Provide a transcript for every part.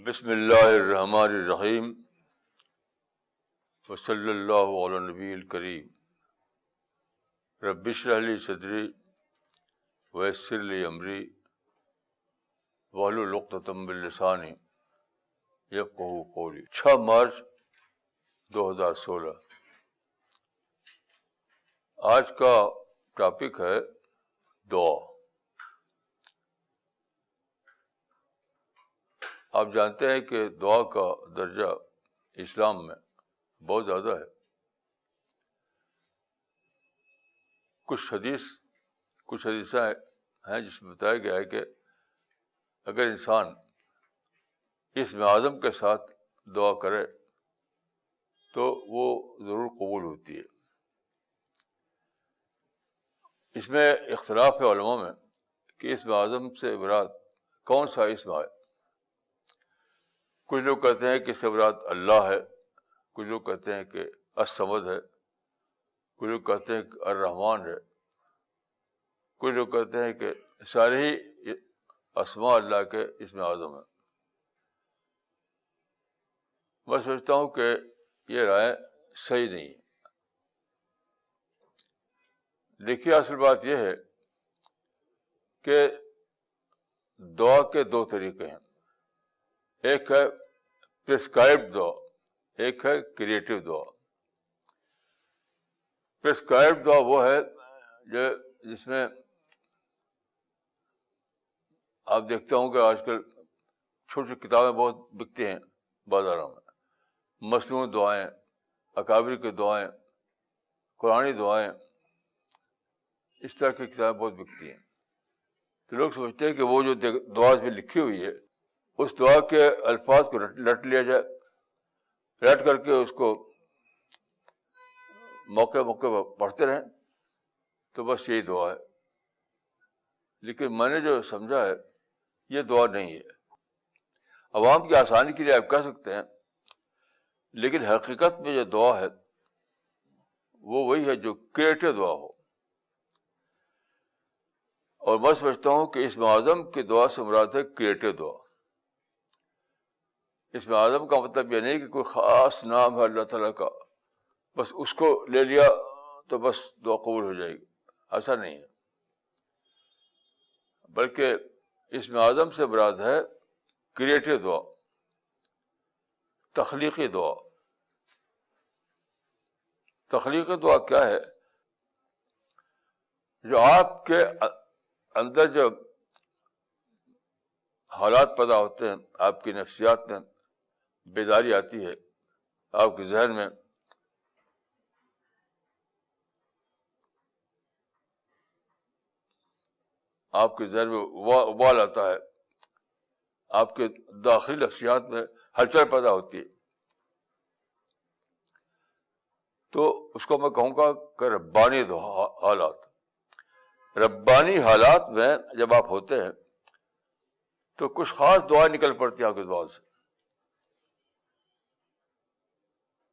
بسم اللہ الرحمن الرحیم وصلی اللہ علی النبی الکریم رب اشرح لی صدری ویسر لی امری واحلل عقدۃ من لسانی یفقہوا قولی۔ 6 مارچ 2016۔ آج کا ٹاپک ہے دعا۔ آپ جانتے ہیں کہ دعا کا درجہ اسلام میں بہت زیادہ ہے۔ کچھ حدیثیں ہیں جس میں بتایا گیا ہے کہ اگر انسان اسم اعظم کے ساتھ دعا کرے تو وہ ضرور قبول ہوتی ہے۔ اس میں اختلاف ہے علماء میں کہ اسم اعظم سے مراد کون سا اسم ہے۔ کچھ لوگ کہتے ہیں کہ اس سے مراد اللہ ہے، کچھ لوگ کہتے ہیں کہ الصمد ہے، کچھ لوگ کہتے ہیں کہ الرحمن ہے، کچھ لوگ کہتے ہیں کہ سارے ہی اسماء اللہ کے اسم اعظم ہیں۔ میں سمجھتا ہوں کہ یہ رائے صحیح نہیں ہے۔ دیکھیے، اصل بات یہ ہے کہ دعا کے 2 طریقے ہیں۔ ایک ہے پرسکرائبڈ دعا، ایک ہے کریٹو دعا۔ پرسکرائبڈ دعا وہ ہے جس میں آپ دیکھتے ہوں کہ آج کل چھوٹی کتابیں بہت بکتی ہیں بازاروں میں، مصنوعی دعائیں، اکابر کی دعائیں، قرآنی دعائیں، اس طرح کی کتابیں بہت بکتی ہیں۔ تو لوگ سمجھتے ہیں کہ وہ جو دعا میں لکھی ہوئی ہے اس دعا کے الفاظ کو رٹ لیا جائے، رٹ کر کے اس کو موقع پر پڑھتے رہیں تو بس یہی دعا ہے۔ لیکن میں نے جو سمجھا ہے یہ دعا نہیں ہے۔ عوام کی آسانی کے لیے آپ کہہ سکتے ہیں، لیکن حقیقت میں جو دعا ہے وہ وہی ہے جو کریٹو دعا ہو۔ اور میں سمجھتا ہوں کہ اسم اعظم کی دعا سے مراد ہے کریٹو دعا۔ اسم اعظم کا مطلب یہ نہیں کہ کوئی خاص نام ہے اللہ تعالیٰ کا، بس اس کو لے لیا تو بس دعا قبول ہو جائے گی، ایسا نہیں ہے۔ بلکہ اسم اعظم سے مراد ہے کریٹو دعا، تخلیقی دعا۔ تخلیقی دعا کیا ہے؟ جو آپ کے اندر جو حالات پیدا ہوتے ہیں، آپ کی نفسیات میں بیداری آتی ہے، آپ کے ذہن میں ابال آتا ہے، آپ کے داخلی نفسیات میں ہلچل پیدا ہوتی ہے، تو اس کو میں کہوں گا کہ ربانی حالات۔ ربانی حالات میں جب آپ ہوتے ہیں تو کچھ خاص دعا نکل پڑتی ہے آپ کے زبان سے،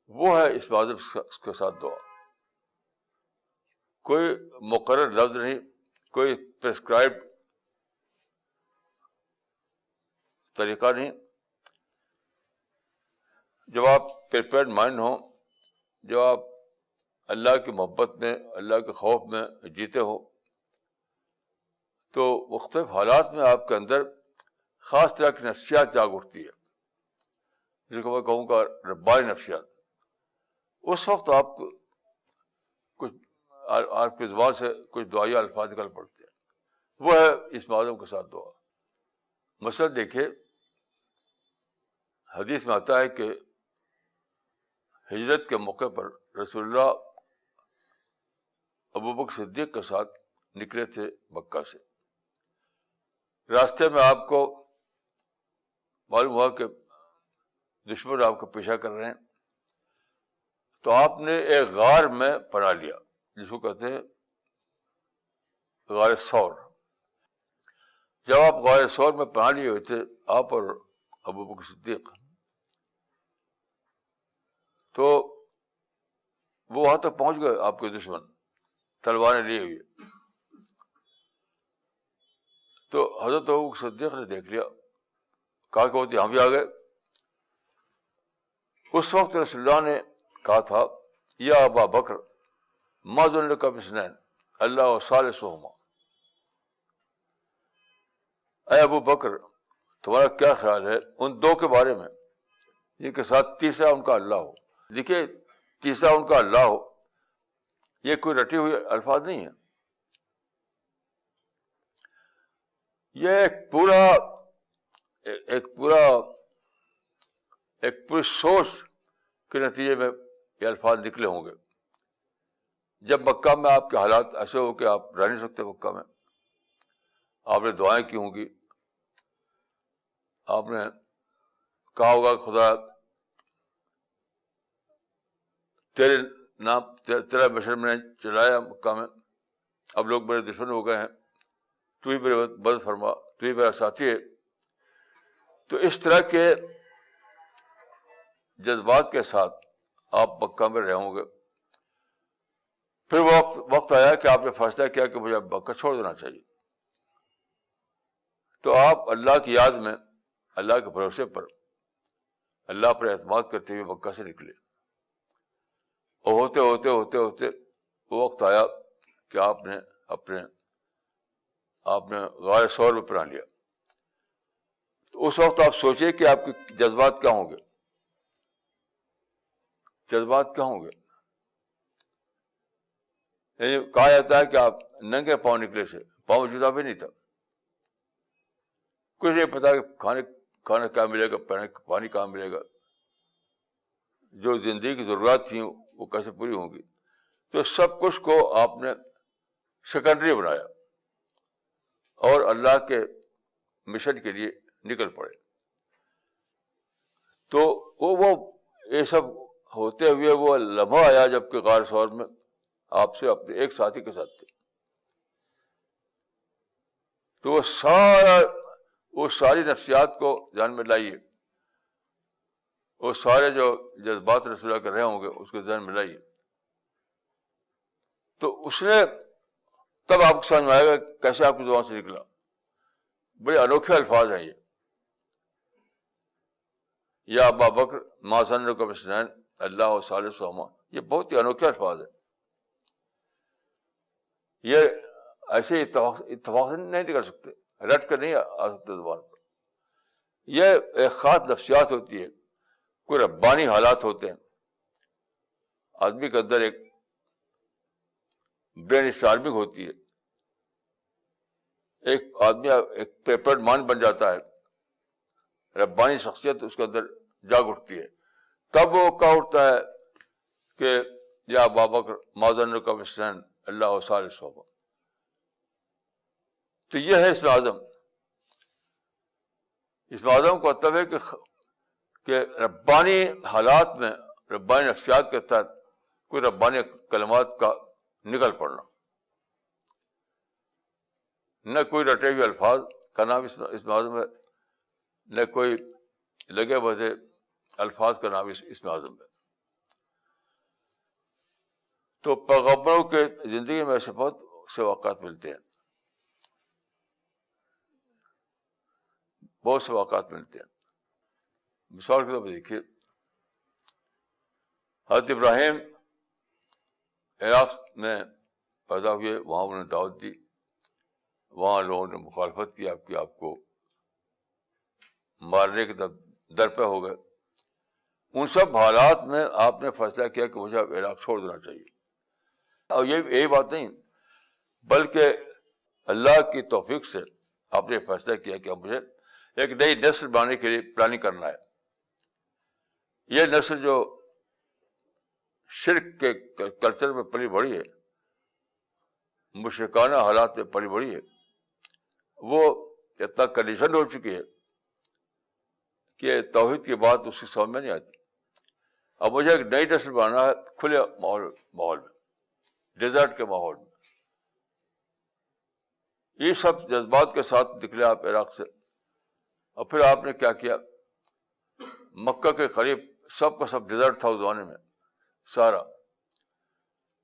وہ ہے اسم اعظم کے ساتھ دعا۔ کوئی مقرر لفظ نہیں، کوئی پرسکرائبڈ طریقہ نہیں۔ جب آپ پریپیئرڈ مائنڈ ہوں، جب آپ اللہ کی محبت میں، اللہ کے خوف میں جیتے ہو، تو مختلف حالات میں آپ کے اندر خاص طرح کی نفسیات جاگ اٹھتی ہے، جس کو میں کہوں گا ربانی نفسیات۔ اس وقت آپ کی زبان سے کچھ دعائیہ الفاظ نکل پڑتے ہیں، وہ ہے اسم اعظم کے ساتھ دعا۔ مثلا دیکھیے، حدیث میں آتا ہے کہ ہجرت کے موقع پر رسول اللہ ابوبکر صدیق کے ساتھ نکلے تھے مکہ سے۔ راستے میں آپ کو معلوم ہوا کہ دشمن آپ کو پیچھا کر رہے ہیں، تو آپ نے ایک غار میں پناہ لیا، جس کو کہتے ہیں غار ثور۔ جب آپ غار ثور میں پناہ لیے ہوئے تھے، آپ اور ابوبکر صدیق، تو وہ وہاں تک پہنچ گئے، آپ کے دشمن تلواریں لیے ہوئے۔ تو حضرت ابوبکر صدیق نے دیکھ لیا، کہا کہ وہ ہم بھی آ گئے، اس وقت رسول اللہ نے کہا تھا یا ابا بکر ما ظنک باثنین اللہ ثالثہما، اے ابو بکر تمہارا کیا خیال ہے ان دو کے بارے میں جن کے ساتھ تیسرا ان کا اللہ ہو. دیکھیے تیسرا ان کا اللہ ہو یہ کوئی رٹی ہوئی الفاظ نہیں ہے، یہ ایک پوری سوچ کے نتیجے میں یہ الفاظ نکلے ہوں گے. جب مکہ میں آپ کے حالات ایسے ہو کہ آپ رہ نہیں سکتے مکہ میں، آپ نے دعائیں کی ہوں گی، آپ نے کہا ہوگا خدا تیرے نام تیرا مشن میں نے چلایا مکہ میں، اب لوگ میرے دشمن ہو گئے ہیں، تو ہی میرے مدد فرما، تو ہی میرا ساتھی ہے. تو اس طرح کے جذبات کے ساتھ آپ مکہ میں رہے ہوں گے. پھر وقت آیا کہ آپ نے فیصلہ کیا کہ مجھے مکہ چھوڑ دینا چاہیے. تو آپ اللہ کی یاد میں، اللہ کے بھروسے پر، اللہ پر اعتماد کرتے ہوئے مکہ سے نکلے. اور ہوتے ہوتے ہوتے ہوتے وہ وقت آیا کہ آپ نے غار ثور میں پناہ لیا. تو اس وقت آپ سوچیے کہ آپ کے جذبات کیا ہوں گے، جذبات کیا ہوں گے. یعنی کہا جاتا ہے کہ آپ ننگے پاؤں نکلے سے، پاؤں جوتا بھی نہیں تھا، کچھ نہیں پتا کہ کھانا کیا ملے گا، پانی کہاں ملے گا، جو زندگی کی ضروریات تھیں وہ کیسے پوری ہوں گی. تو سب کچھ کو آپ نے سیکنڈری بنایا اور اللہ کے مشن کے لیے نکل پڑے. تو وہ یہ سب ہوتے ہوئے وہ لمحہ آیا جب کہ غار ثور میں آپ سے اپنے ایک ساتھی کے ساتھ تھے. تو وہ ساری نفسیات کو ذہن میں لائیے، وہ سارے جو جذبات رسول اللہ کے رہے ہوں گے اس کو ذہن میں لائیے. تو اس نے تب آپ کو سمجھ میں آئے گا کیسے آپ کی زبان سے نکلا. بڑے انوکھے الفاظ ہیں یہ، یا ابا بکر ما ظنک باثنین اللہ ثالثہما، یہ بہت ہی انوکھے الفاظ ہیں. یہ ایسے اتفاق سے نہیں نکل سکتے، رٹ کے نہیں آ سکتے زبان پر. یہ ایک خاص نفسیات ہوتی ہے، کوئی ربانی حالات ہوتے ہیں. آدمی کے اندر ایک برین اسٹارمنگ ہوتی ہے، ایک آدمی ایک پیپرڈ مائنڈ بن جاتا ہے، ربانی شخصیت اس کے اندر جاگ اٹھتی ہے. تب وہ کہا اٹھتا ہے کہ یا ابا بکر ما ظنک باثنین اللہ ثالثہما. تو یہ ہے اسم اعظم. اسم اعظم کا مطلب ہے کہ ربانی حالات میں، ربانی نفسیات کے تحت کوئی ربانی کلمات کا نکل پڑنا، نہ کوئی رٹے ہوئے الفاظ کا نام اسم اعظم ہے، نہ کوئی لگے بھجے الفاظ کا نام اسم اعظم ہے. تو پیغمبروں کے زندگی میں ایسے بہت سے واقعات ملتے ہیں، بہت سے واقعات ملتے ہیں. مثال کے طور پر دیکھیے حضرت ابراہیم عراق میں پیدا ہوئے، وہاں انہوں نے دعوت دی، وہاں لوگوں نے مخالفت کی، آپ کو مارنے کے در پہ ہو گئے. ان سب حالات میں آپ نے فیصلہ کیا کہ مجھے عراق چھوڑ دینا چاہیے. اور یہی بات نہیں بلکہ اللہ کی توفیق سے آپ نے فیصلہ کیا کہ مجھے ایک نئی نسل بنانے کے لیے پلاننگ کرنا ہے. یہ نسل جو شرک کے کلچر میں پلی بڑھی ہے، مشرکانہ حالات میں پلی بڑھی ہے، وہ اتنا کنڈیشن ہو چکی ہے کہ توحید کی بات اس کی سمجھ میں نہیں آتی. اب مجھے ایک نئی نسل بنانا ہے کھلے ماحول میں، ڈیزرٹ کے ماحول میں. یہ سب جذبات کے ساتھ نکلے آپ عراق سے. اور پھر آپ نے کیا کیا، مکہ کے قریب سب کا سب ڈیزرٹ تھا اس زمانے میں سارا،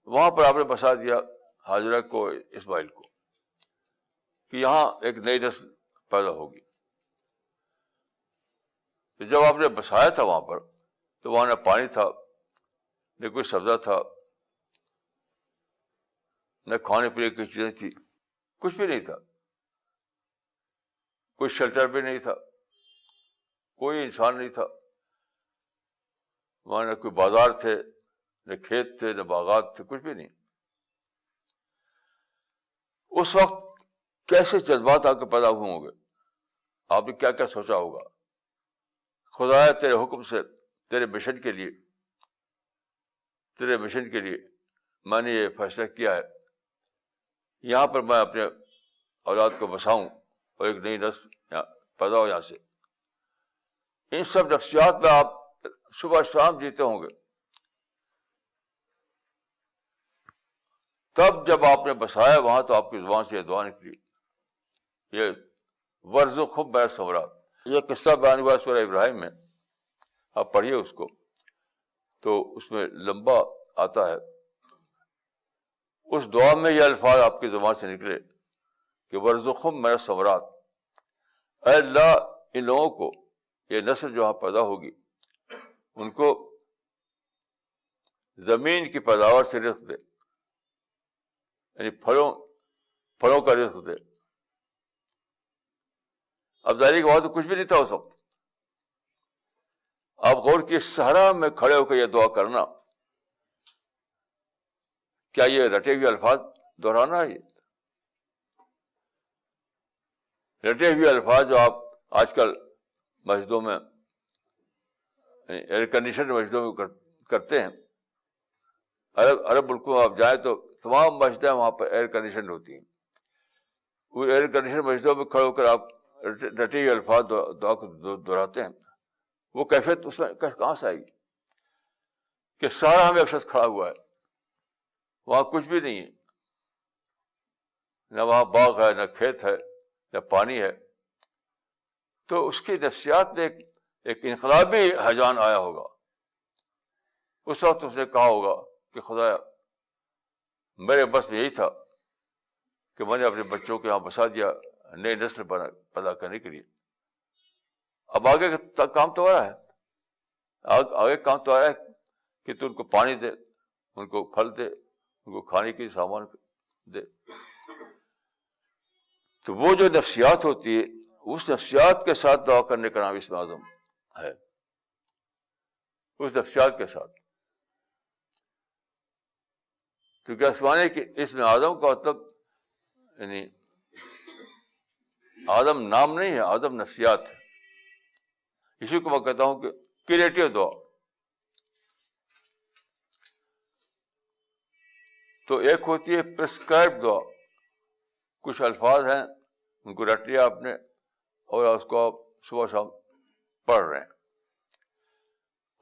وہاں پر آپ نے بسا دیا ہاجرہ کو، اسماعیل کو، کہ یہاں ایک نئی نسل پیدا ہوگی. تو جب آپ نے بسایا تھا وہاں پر تو وہاں نہ پانی تھا، نہ کوئی سبزہ تھا، نہ کھانے پینے کی چیزیں تھی، کچھ بھی نہیں تھا، کوئی شیلٹر بھی نہیں تھا، کوئی انسان نہیں تھا وہاں، نہ کوئی بازار تھے، نہ کھیت تھے، نہ باغات تھے، کچھ بھی نہیں. اس وقت کیسے جذبات آپ کے پیدا ہوئے ہوں گے؟ آپ نے کیا کیا سوچا ہوگا؟ خدایا تیرے حکم سے، تیرے مشن کے لیے میں نے یہ فیصلہ کیا ہے، یہاں پر میں اپنے اولاد کو بساؤں اور ایک نئی نسل پیدا ہو یہاں سے. ان سب نفسیات میں آپ صبح شام جیتے ہوں گے. تب جب آپ نے بسایا وہاں تو آپ کی زبان سے یہ دعا نکلی، یہ وارزقہم من الثمرات. یہ قصہ بیان ہوا سورہ ابراہیم میں، آپ پڑھیے اس کو تو اس میں لمبا آتا ہے. اس دعا میں یہ الفاظ آپ کی زبان سے نکلے کہ وارزقہم من الثمرات، اے اللہ ان لوگوں کو، یہ نسل جو یہاں پیدا ہوگی، ان کو زمین کی پیداوار سے رزق دے، یعنی پھلوں کا رزق دے. اب ظاہر کی بات تو کچھ بھی نہیں تھا اس وقت. آپ غور کی صحرا میں کھڑے ہو کے یہ دعا کرنا، کیا یہ رٹے ہوئے الفاظ دہرانا ہے؟ رٹے ہوئے الفاظ جو آپ آج کل مسجدوں میں، ایئر کنڈیشن مسجدوں میں کرتے ہیں. عرب ملکوں میں آپ جائیں تو تمام مسجدیں وہاں پر ایئر کنڈیشن ہوتی ہیں. وہ ایئر کنڈیشن مسجدوں میں کھڑے ہو کر آپ رٹے ہوئے الفاظ دعا کو دہراتے ہیں. وہ کیفیت اس میں کہاں سے آئے گی کہ سارا ہمیں ایک شخص کھڑا ہوا ہے، وہاں کچھ بھی نہیں ہے، نہ وہاں باغ ہے، نہ کھیت ہے، نہ پانی ہے. تو اس کی نفسیات میں ایک انقلابی ہیجان آیا ہوگا. اس وقت اس نے کہا ہوگا کہ خدایا میرے بس میں یہی تھا کہ میں نے اپنے بچوں کو یہاں بسا دیا نئی نسل پیدا کرنے کے لیے. اب آگے کا کام تو آ رہا ہے، آگے کام تو آ رہا ہے کہ تو ان کو پانی دے، ان کو پھل دے، ان کو کھانے کی سامان دے. تو وہ جو نفسیات ہوتی ہے، اس نفسیات کے ساتھ دعا کرنے کا نام اسم اعظم ہے. اس نفسیات کے ساتھ. کیونکہ آسمانے کے اسم اعظم کا مطلب یعنی اعظم نام نہیں ہے، اعظم نفسیات ہے. اسی کو میں کہتا ہوں کہ کریٹو دعا. تو ایک ہوتی ہے پرسکرائب دعا، کچھ الفاظ ہیں ان کو رٹ لیا آپ نے اور اس کو آپ صبح شام پڑھ رہے ہیں.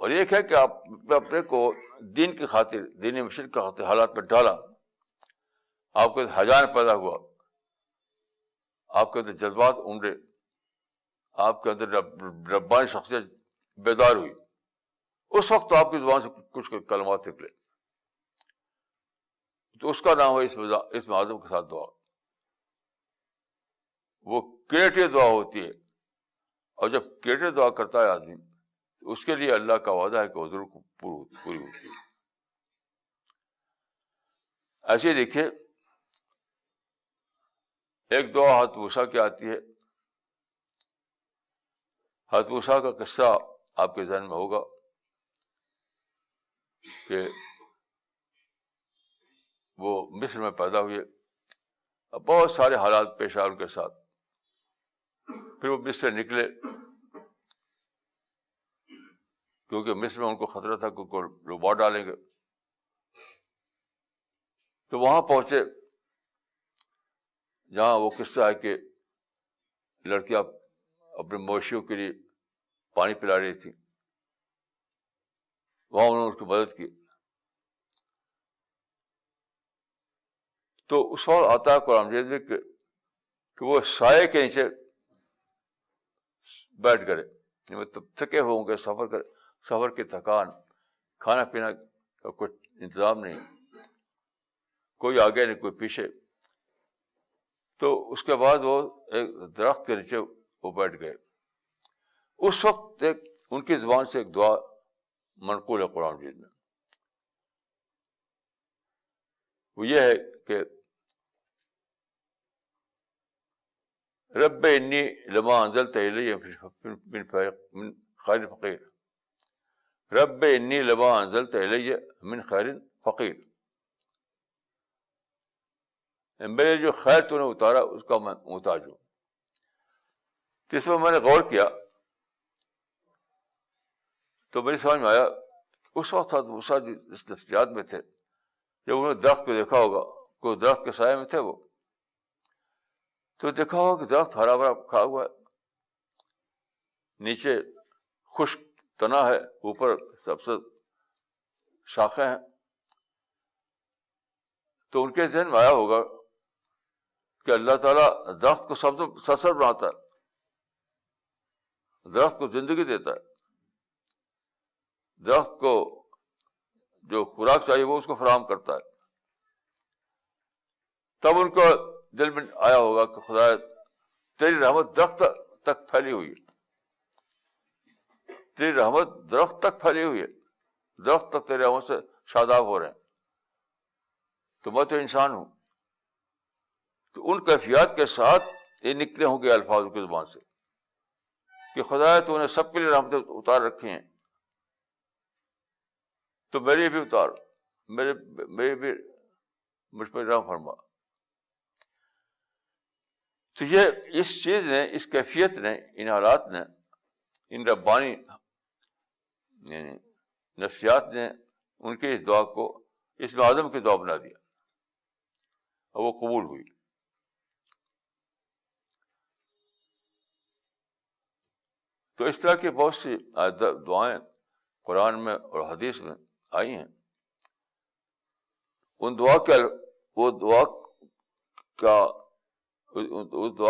اور ایک ہے کہ آپ اپنے کو دین کی خاطر، دینی مشن کی خاطر حالات میں ڈالا، آپ کے ہیجان پیدا ہوا، آپ کے اندر جذبات امڑے، آپ کے اندر ربانی شخصیت بیدار ہوئی. اس وقت تو آپ کی زبان سے کچھ کلمات نکلے، تو اس کا نام ہے اسم اعظم کے ساتھ دعا. وہ کریٹو دعا ہوتی ہے. اور جب کریٹو دعا کرتا ہے آدمی تو اس کے لیے اللہ کا وعدہ ہے کہ وہ ضرور پوری ہوتی ہے. ایسے دیکھیے ایک دعا حضرت موسیٰ کی آتی ہے. حضرت موسیٰ کا قصہ آپ کے ذہن میں ہوگا کہ وہ مصر میں پیدا ہوئے، بہت سارے حالات پیش آئے ان کے ساتھ. پھر وہ مصر سے نکلے کیونکہ مصر میں ان کو خطرہ تھا کہ ان کو لوگ مار ڈالیں گے. تو وہاں پہنچے جہاں وہ قصہ ہے کہ لڑکیاں اپنے مویشیوں کے لیے پانی پلا رہی تھی. وہاں انہوں نے اس کی مدد کی. تو اس وقت آتا ہے قرآن مجید میں کہ وہ سائے کے نیچے بیٹھ گئے. مطلب تھکے ہوں گے، سفر کی تھکان، کھانا پینا کا کوئی انتظام نہیں، کوئی آگے نہیں کوئی پیچھے. تو اس کے بعد وہ ایک درخت کے نیچے وہ بیٹھ گئے. اس وقت ان کی زبان سے ایک دعا منقول ہے قرآن مجید میں. وہ یہ ہے کہ رب انی لما انزلت الی من خیر فقیر. رب انی لما انزلت الی من خیر فقیر. میرے جو خیر تو نے اتارا اس کا میں محتاج ہوں. تو اس میں میں نے غور کیا تو میری سمجھ میں آیا اس وقت موسیٰ اس نفسیات میں تھے جب انہوں نے درخت کو دیکھا ہوگا, کوئی درخت کے سائے میں تھے وہ, تو دیکھا ہوگا کہ درخت ہرا بھرا کھڑا ہوا ہے, نیچے خشک تنا ہے, اوپر سب سے شاخیں ہیں. تو ان کے ذہن میں آیا ہوگا کہ اللہ تعالیٰ درخت کو سب سے سرسر بناتا ہے, درخت کو زندگی دیتا ہے, درخت کو جو خوراک چاہیے وہ اس کو فراہم کرتا ہے. تب ان کو دل میں آیا ہوگا کہ خدا تیری رحمت درخت تک پھیلی ہوئی ہے, تیری رحمت درخت تک پھیلی ہوئی ہے, درخت تک تیری رحمت سے شاداب ہو رہے ہیں, تو میں تو انسان ہوں. تو ان کیفیات کے ساتھ یہ نکلے ہوں گے الفاظ کی زبان سے کہ خدا تو نے سب کے لیے رحمتیں اتار رکھی ہیں, تو میری بھی اتار, میری بھی مجھ پر رحم فرما. تو یہ اس چیز نے, اس کیفیت نے, ان حالات نے, ان ربانی یعنی نفسیات نے ان کی اس دعا کو اسم اعظم کی دعا بنا دیا اور وہ قبول ہوئی. تو اس طرح کی بہت سی دعائیں قرآن میں اور حدیث میں آئی ہیں. ان دعا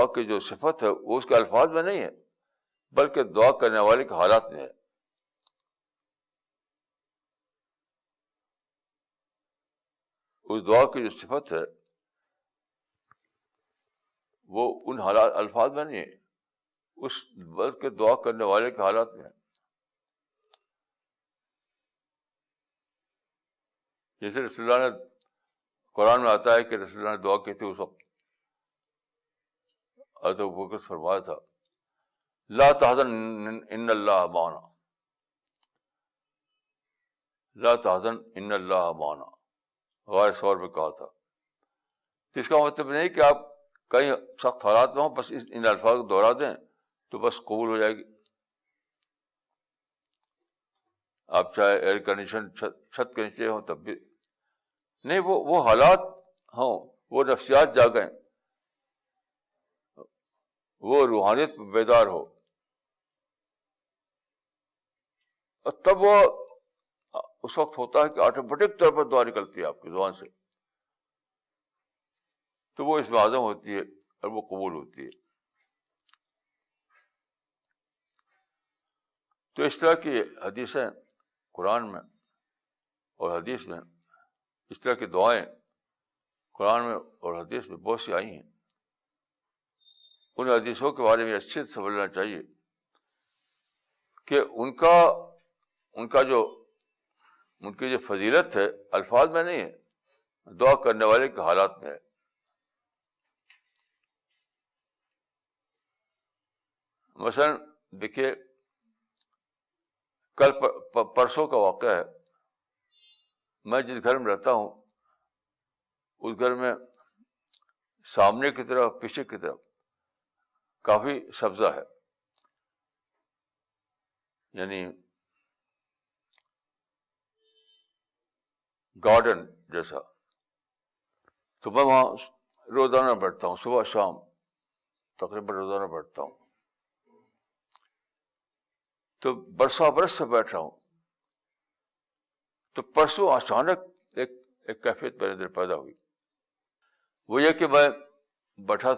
کی جو صفت ہے وہ اس کے الفاظ میں نہیں ہے بلکہ دعا کرنے والے کے حالات میں ہے. اس دعا کی جو صفت ہے وہ ان حالات الفاظ میں نہیں ہے, اس بلکہ دعا کرنے والے کے حالات میں ہے. جیسے رسول اللہ نے قرآن میں آتا ہے کہ رسول اللہ نے دعا کی تھی اس وقت, حضرت ابوبکر سے فرمایا تھا لا تحزن ان اللہ معنا, لا تحزن ان اللہ معنا, غیر سور میں کہا تھا. تو اس کا مطلب نہیں کہ آپ کئی سخت حالات میں ہوں بس ان الفاظ کو دوہرا دیں تو بس قبول ہو جائے گی. آپ چاہے ایئر کنڈیشن چھت کے نیچے ہوں تب بھی نہیں, وہ حالات ہوں, وہ نفسیات جاگیں, وہ روحانیت بیدار ہو, اور تب وہ اس وقت ہوتا ہے کہ آٹومیٹک طور پر دعا نکلتی ہے آپ کی زبان سے, تو وہ اس میں اعظم ہوتی ہے اور وہ قبول ہوتی ہے. تو اس طرح کی حدیثیں قرآن میں اور حدیث میں, اس طرح کی دعائیں قرآن میں اور حدیث میں بہت سی آئی ہیں. ان حدیثوں کے بارے میں اچھے سے سمجھنا چاہیے کہ ان کی جو فضیلت ہے الفاظ میں نہیں ہے, دعا کرنے والے کے حالات میں ہے. مثلا دیکھیے کل پرسوں کا واقعہ ہے, میں جس گھر میں رہتا ہوں اس گھر میں سامنے کی طرف پیچھے کی طرف کافی سبزہ ہے, یعنی گارڈن جیسا. تو میں وہاں روزانہ بیٹھتا ہوں, صبح شام تقریباً روزانہ بیٹھتا ہوں. تو برس سے بیٹھ رہا ہوں تو پرسوں اچانک ایک کیفیت میرے اندر پیدا ہوئی. وہ یہ کہ میں بیٹھا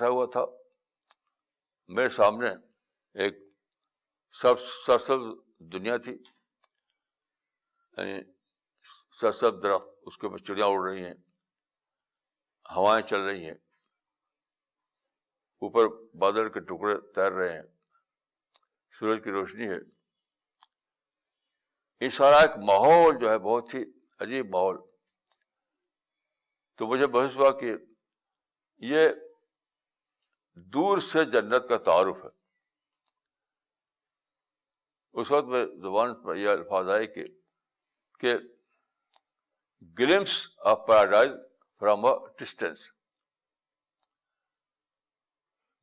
ہوا تھا, میرے سامنے ایک سرسبز دنیا تھی, یعنی سرسبز درخت, اس کے اوپر چڑیاں اڑ رہی ہیں, ہوائیں چل رہی ہیں, اوپر بادل کے ٹکڑے تیر رہے ہیں, سورج کی روشنی ہے. یہ سارا ایک ماحول جو ہے بہت ہی عجیب ماحول. تو مجھے محسوس ہوا کہ یہ دور سے جنت کا تعارف ہے. اس وقت میں زبان پر یہ الفاظ آئے کہ glimpse of paradise from a distance.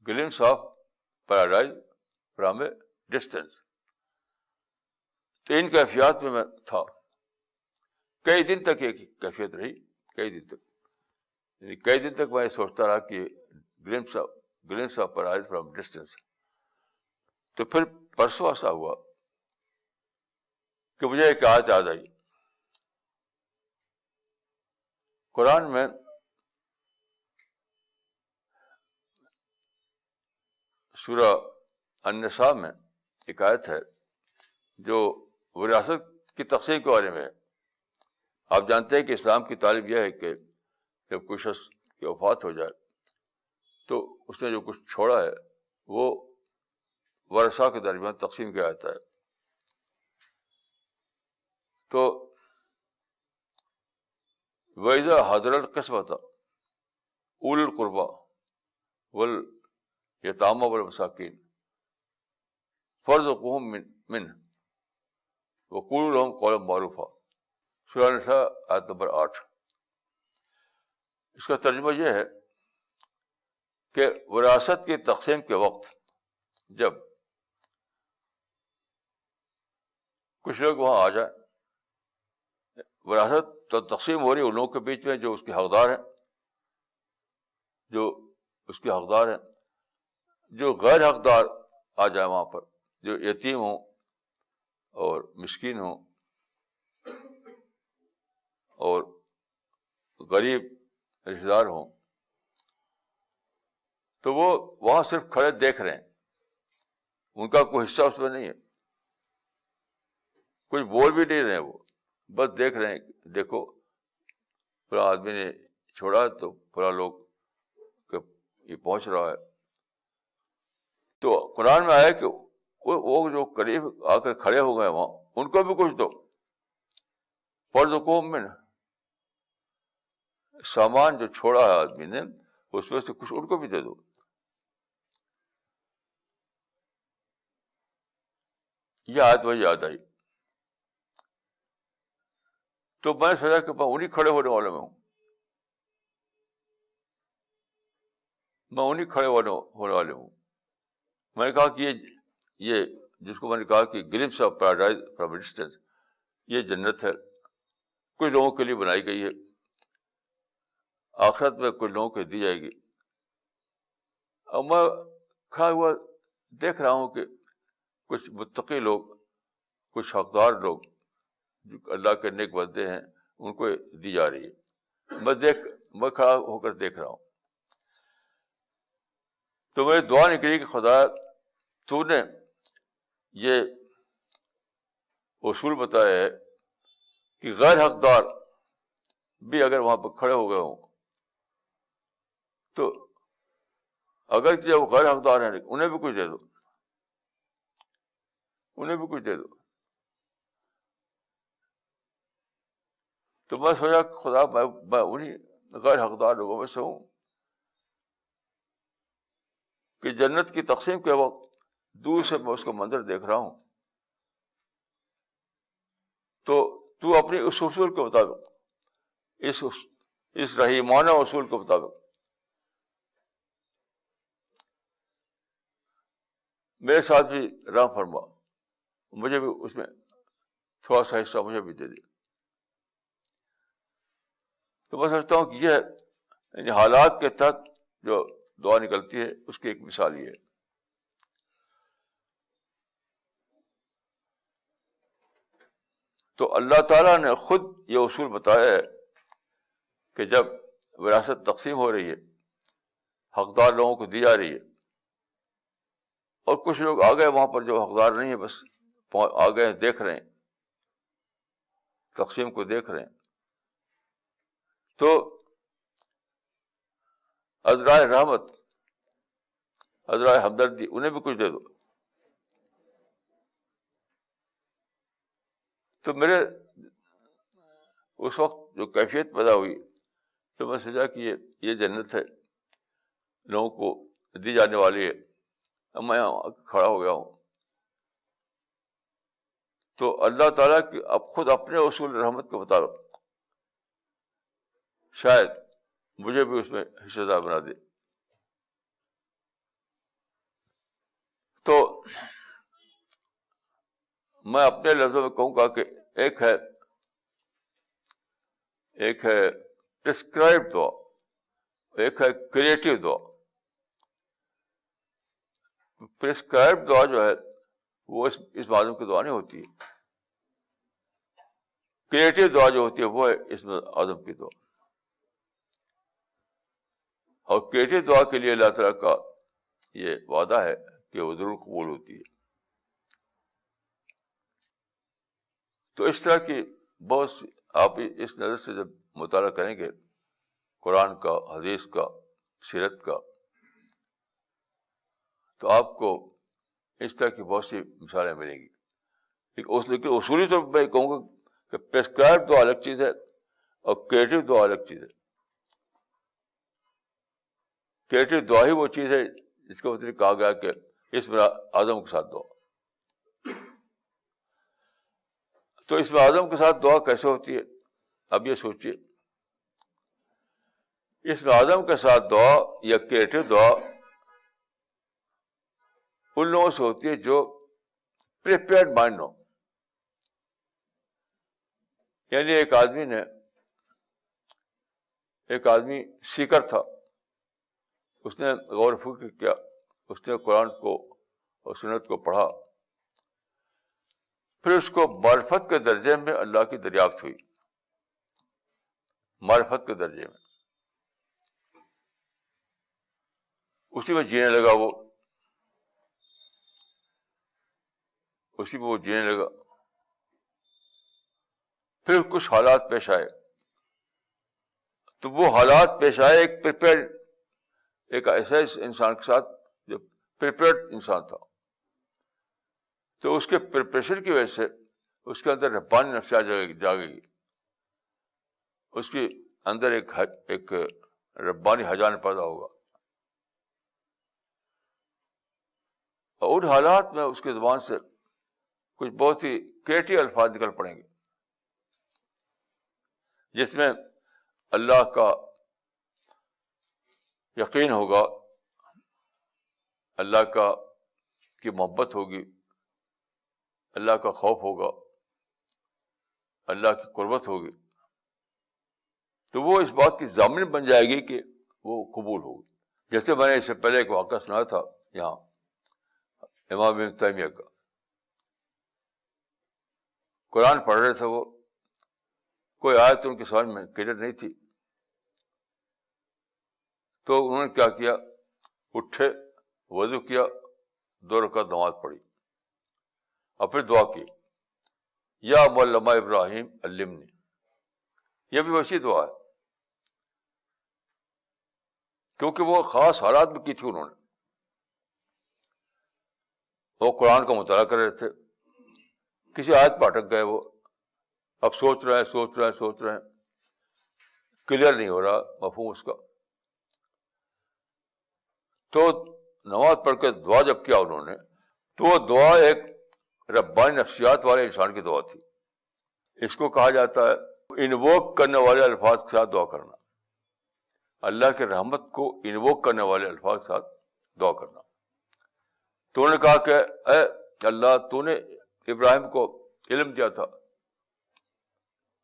Glimpse of paradise from a distance. تو ان کیفیات میں تھا. کئی دن تک یہ کیفیت رہی, کئی دن تک, یعنی کئی دن تک میں سوچتا رہا کہ glimpse of paradise from distance. تو پھر پرسوں ایسا ہوا کہ مجھے ایک آیت یاد آئی. قرآن میں سورہ النساء میں ایک آیت ہے جو وراثت کی تقسیم کے بارے میں ہے. آپ جانتے ہیں کہ اسلام کی تعلیم یہ ہے کہ جب کوئی شخص کی وفات ہو جائے تو اس نے جو کچھ چھوڑا ہے وہ ورثاء کے درمیان تقسیم کیا جاتا ہے. تو وَإِذَا حَضَرَ الْقِسْمَةَ أُولُو الْقُرْبَى وَالْيَتَامَى وَالْمَسَاكِينَ فَارْزُقُوهُم مِّنْهُ وَقُولُوا لَهُمْ قَوْلًا مَّعْرُوفًا. سورہ النساء آیت نمبر 8. اس کا ترجمہ یہ ہے کہ وراثت کی تقسیم کے وقت جب کچھ لوگ وہاں آ جائیں, وراثت تو تقسیم ہو رہی ہے ان لوگوں کے بیچ میں جو اس کے حقدار ہیں, جو اس کے حقدار ہیں. جو غیر حقدار آ جائیں وہاں پر, جو یتیم ہوں اور مسکین ہوں اور غریب رشتہ دار ہوں, تو وہ وہاں صرف کھڑے دیکھ رہے ہیں, ان کا کوئی حصہ اس میں نہیں ہے, کچھ بول بھی نہیں رہے ہیں, وہ بس دیکھ رہے ہیں. دیکھو فلاں آدمی نے چھوڑا تو فلاں لوگ یہ پہنچ رہا ہے. تو قرآن میں آیا کہ وہ جو قریب آ کر کھڑے ہو گئے وہاں, ان کو بھی کچھ دو. فَارْزُقُوهُم مِّنْهُ, سامان جو چھوڑا ہے آدمی نے اس میں سے کچھ ان کو بھی دے دو. یہ آیت مجھے یاد آئی. تو میں سوچا کہ میں انہیں کھڑے ہونے والوں میں ہوں, میں انہیں کھڑے ہونے والے ہوں. میں نے کہا کہ یہ جس کو میں نے کہا کہ glimpse of paradise from distance, یہ جنت ہے, کچھ لوگوں کے لیے بنائی گئی ہے, آخرت میں کچھ لوگوں کو دی جائے گی. اب میں کھڑا ہوا دیکھ رہا ہوں کہ کچھ متقی لوگ, کچھ حقدار لوگ جو اللہ کے نیک بندے ہیں ان کو دی جا رہی ہے. میں کھڑا ہو کر دیکھ رہا ہوں. تو میری دعا نکلی کہ خدا تو نے یہ اصول بتایا ہے کہ غیر حقدار بھی اگر وہاں پہ کھڑے ہو گئے ہوں تو اگر جب غیر حقدار ہیں انہیں بھی کچھ دے دو, انہیں بھی کچھ دے دو. تو میں سوچا خدا میں انہیں غیر حقدار لوگوں میں سے ہوں کہ جنت کی تقسیم کے وقت دور سے میں اس کا منظر دیکھ رہا ہوں. تو اپنی اس اصول کے مطابق, اس رحیمانہ اصول کے مطابق میرے ساتھ بھی رحم فرما, مجھے بھی اس میں تھوڑا سا حصہ مجھے بھی دے دے. تو میں سمجھتا ہوں کہ یہ یعنی حالات کے تحت جو دعا نکلتی ہے اس کی ایک مثال یہ ہے. تو اللہ تعالیٰ نے خود یہ اصول بتایا ہے کہ جب وراثت تقسیم ہو رہی ہے, حقدار لوگوں کو دی جا رہی ہے, اور کچھ لوگ آ گئے وہاں پر جو حقدار نہیں ہے, بس آ گئے دیکھ رہے ہیں, تقسیم کو دیکھ رہے ہیں, تو عذرائے رحمت, عذرائے ہمدردی, انہیں بھی کچھ دے دو. تو میرے اس وقت جو کیفیت پیدا ہوئی تو میں سوچا کہ یہ جنت ہے، لوگوں کو دی جانے والی ہے. اب میں کھڑا ہو گیا ہوں. تو اللہ تعالیٰ کی اب خود اپنے اصول رحمت کے مطابق شاید مجھے بھی اس میں حصہ دار بنا دے. تو میں اپنے لفظوں میں کہوں گا کہ ایک ہے پرسکرائب دعا، ایک ہے کریٹو دعا. پرسکرائب دعا جو ہے وہ اس معظم کی دعا نہیں ہوتی ہے. کریٹو دعا جو ہوتی ہے وہ ہے اس اعظم کی دعا. اور کریٹو دعا کے لیے اللہ تعالیٰ کا یہ وعدہ ہے کہ وہ ضرور قبول ہوتی ہے. تو اس طرح کی بہت سی آپ اس نظر سے جب مطالعہ کریں گے قرآن کا، حدیث کا، سیرت کا، تو آپ کو اس طرح کی بہت سی مثالیں ملیں گی. لیکن اصولی طور پر میں کہوں گا کہ پرسکرائب دعا الگ چیز ہے اور کریٹو دعا الگ چیز ہے. کریٹو دعا ہی وہ چیز ہے جس کو مطلب کہا گیا کہ اس میں اعظم کے ساتھ دعا. تو اس میں اعظم کے ساتھ دعا کیسے ہوتی ہے؟ اب یہ سوچیے، اس میں اعظم کے ساتھ دعا یا کریٹو دعا ان لوگوں سے ہوتی ہے جو پریپیئرڈ مائنڈ ہو. یعنی ایک آدمی سیکر تھا، اس نے غور و فکر کیا، اس نے قرآن کو اور سنت کو پڑھا، پھر اس کو معرفت کے درجے میں اللہ کی دریافت ہوئی. معرفت کے درجے میں اسی میں جینے لگا، اسی میں وہ جینے لگا. پھر کچھ حالات پیش آئے، تو وہ حالات پیش آئے ایک ایسے انسان کے ساتھ جو پریپیئرڈ انسان تھا. تو اس کے پریپریشن کی وجہ سے اس کے اندر ربانی نفسیات جاگے گی، اس کے اندر ایک ربانی ہیجان پیدا ہوگا. اور ان حالات میں اس کی زبان سے کچھ بہت ہی کریٹو الفاظ نکل پڑیں گے جس میں اللہ کا یقین ہوگا، اللہ کی محبت ہوگی، اللہ کا خوف ہوگا، اللہ کی قربت ہوگی. تو وہ اس بات کی ضامن بن جائے گی کہ وہ قبول ہوگی. جیسے میں نے اس سے پہلے ایک واقعہ سنا تھا یہاں امام ابن تیمیہ کا. قرآن پڑھ رہے تھے، وہ کوئی آیت ان کی سمجھ میں کلیئر نہیں تھی، تو انہوں نے کیا کیا، اٹھے، وضو کیا، 2 رکعت نماز پڑھی اور پھر دعا کی، یا معلم ابراہیم علمنی. یہ بھی ویسی دعا ہے کیونکہ وہ خاص حالات میں کی تھی. انہوں نے وہ قرآن کا مطالعہ کر رہے تھے، کسی آیت پہ اٹک گئے، وہ اب سوچ رہے ہیں، کلیئر نہیں ہو رہا مفہوم اس کا. تو نماز پڑھ کے دعا جب کیا انہوں نے، تو وہ دعا ایک ربانی نفسیات والے انسان کی دعا تھی. اس کو کہا جاتا ہے انووک کرنے والے الفاظ کے ساتھ دعا کرنا، اللہ کے رحمت کو انووک کرنے والے الفاظ کے ساتھ دعا کرنا. تو انہوں نے کہا کہ اے اللہ، تو نے ابراہیم کو علم دیا تھا،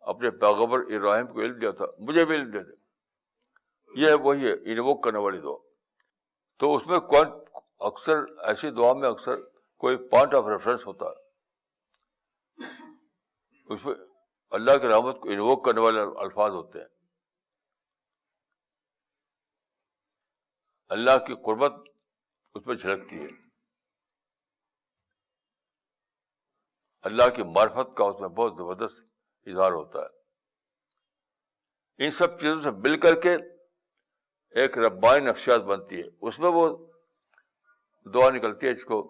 اپنے پیغمبر ابراہیم کو علم دیا تھا، مجھے بھی علم دے دے. یہ وہی ہے انووک کرنے والی دعا. تو اس میں اکثر ایسی دعا میں اکثر کوئی پوائنٹ آف ریفرنس ہوتا ہے، اس میں اللہ کی رحمت کو انووک کرنے والے الفاظ ہوتے ہیں، اللہ کی قربت اس میں جھلکتی ہے، اللہ کی معرفت کا اس میں بہت زبردست اظہار ہوتا ہے. ان سب چیزوں سے مل کر کے ایک ربانی نفسیات بنتی ہے. اس میں وہ دعا نکلتی ہے جس کو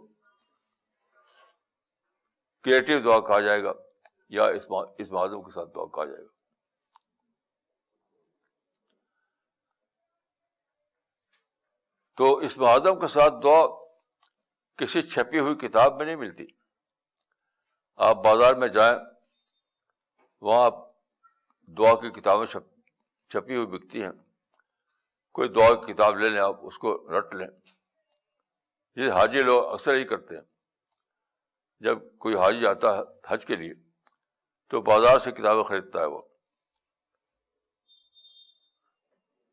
کریٹو دعا کہا جائے گا یا اسم اعظم کے ساتھ دعا کہا جائے گا. تو اسم اعظم کے ساتھ دعا کسی چھپی ہوئی کتاب میں نہیں ملتی. آپ بازار میں جائیں, وہاں دعا کی کتابیں چھپی ہوئی بکتی ہیں. کوئی دعا کی کتاب لے لیں, آپ اس کو رٹ لیں. یہ حاجی لوگ اکثر ہی کرتے ہیں. جب کوئی حاجی آتا ہے حج کے لیے تو بازار سے کتابیں خریدتا ہے وہ.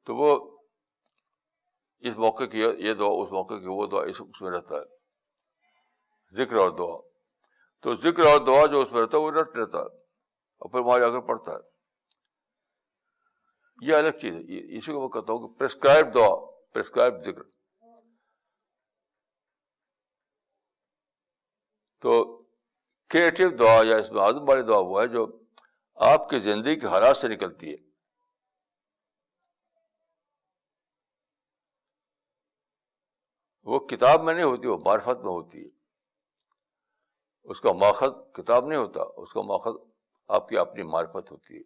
تو وہ اس موقع کی یہ دعا, اس موقع کی وہ دعا, اس میں رہتا ہے ذکر اور دعا. تو ذکر اور دعا جو اس میں رہتا ہے وہ رٹ لیتا ہے اور پھر وہاں جا کر پڑھتا ہے. یہ الگ چیز ہے. اسی کو میں کہتا ہوں کہ پرسکرائب دعا, پرسکرائب ذکر. تو کریٹو دعا یا اس میں اعظم والی دعا وہ ہے جو آپ کی زندگی کے حالات سے نکلتی ہے. وہ کتاب میں نہیں ہوتی, وہ معرفت میں ہوتی ہے. اس کا ماخذ کتاب نہیں ہوتا, اس کا ماخذ آپ کی اپنی معرفت ہوتی ہے.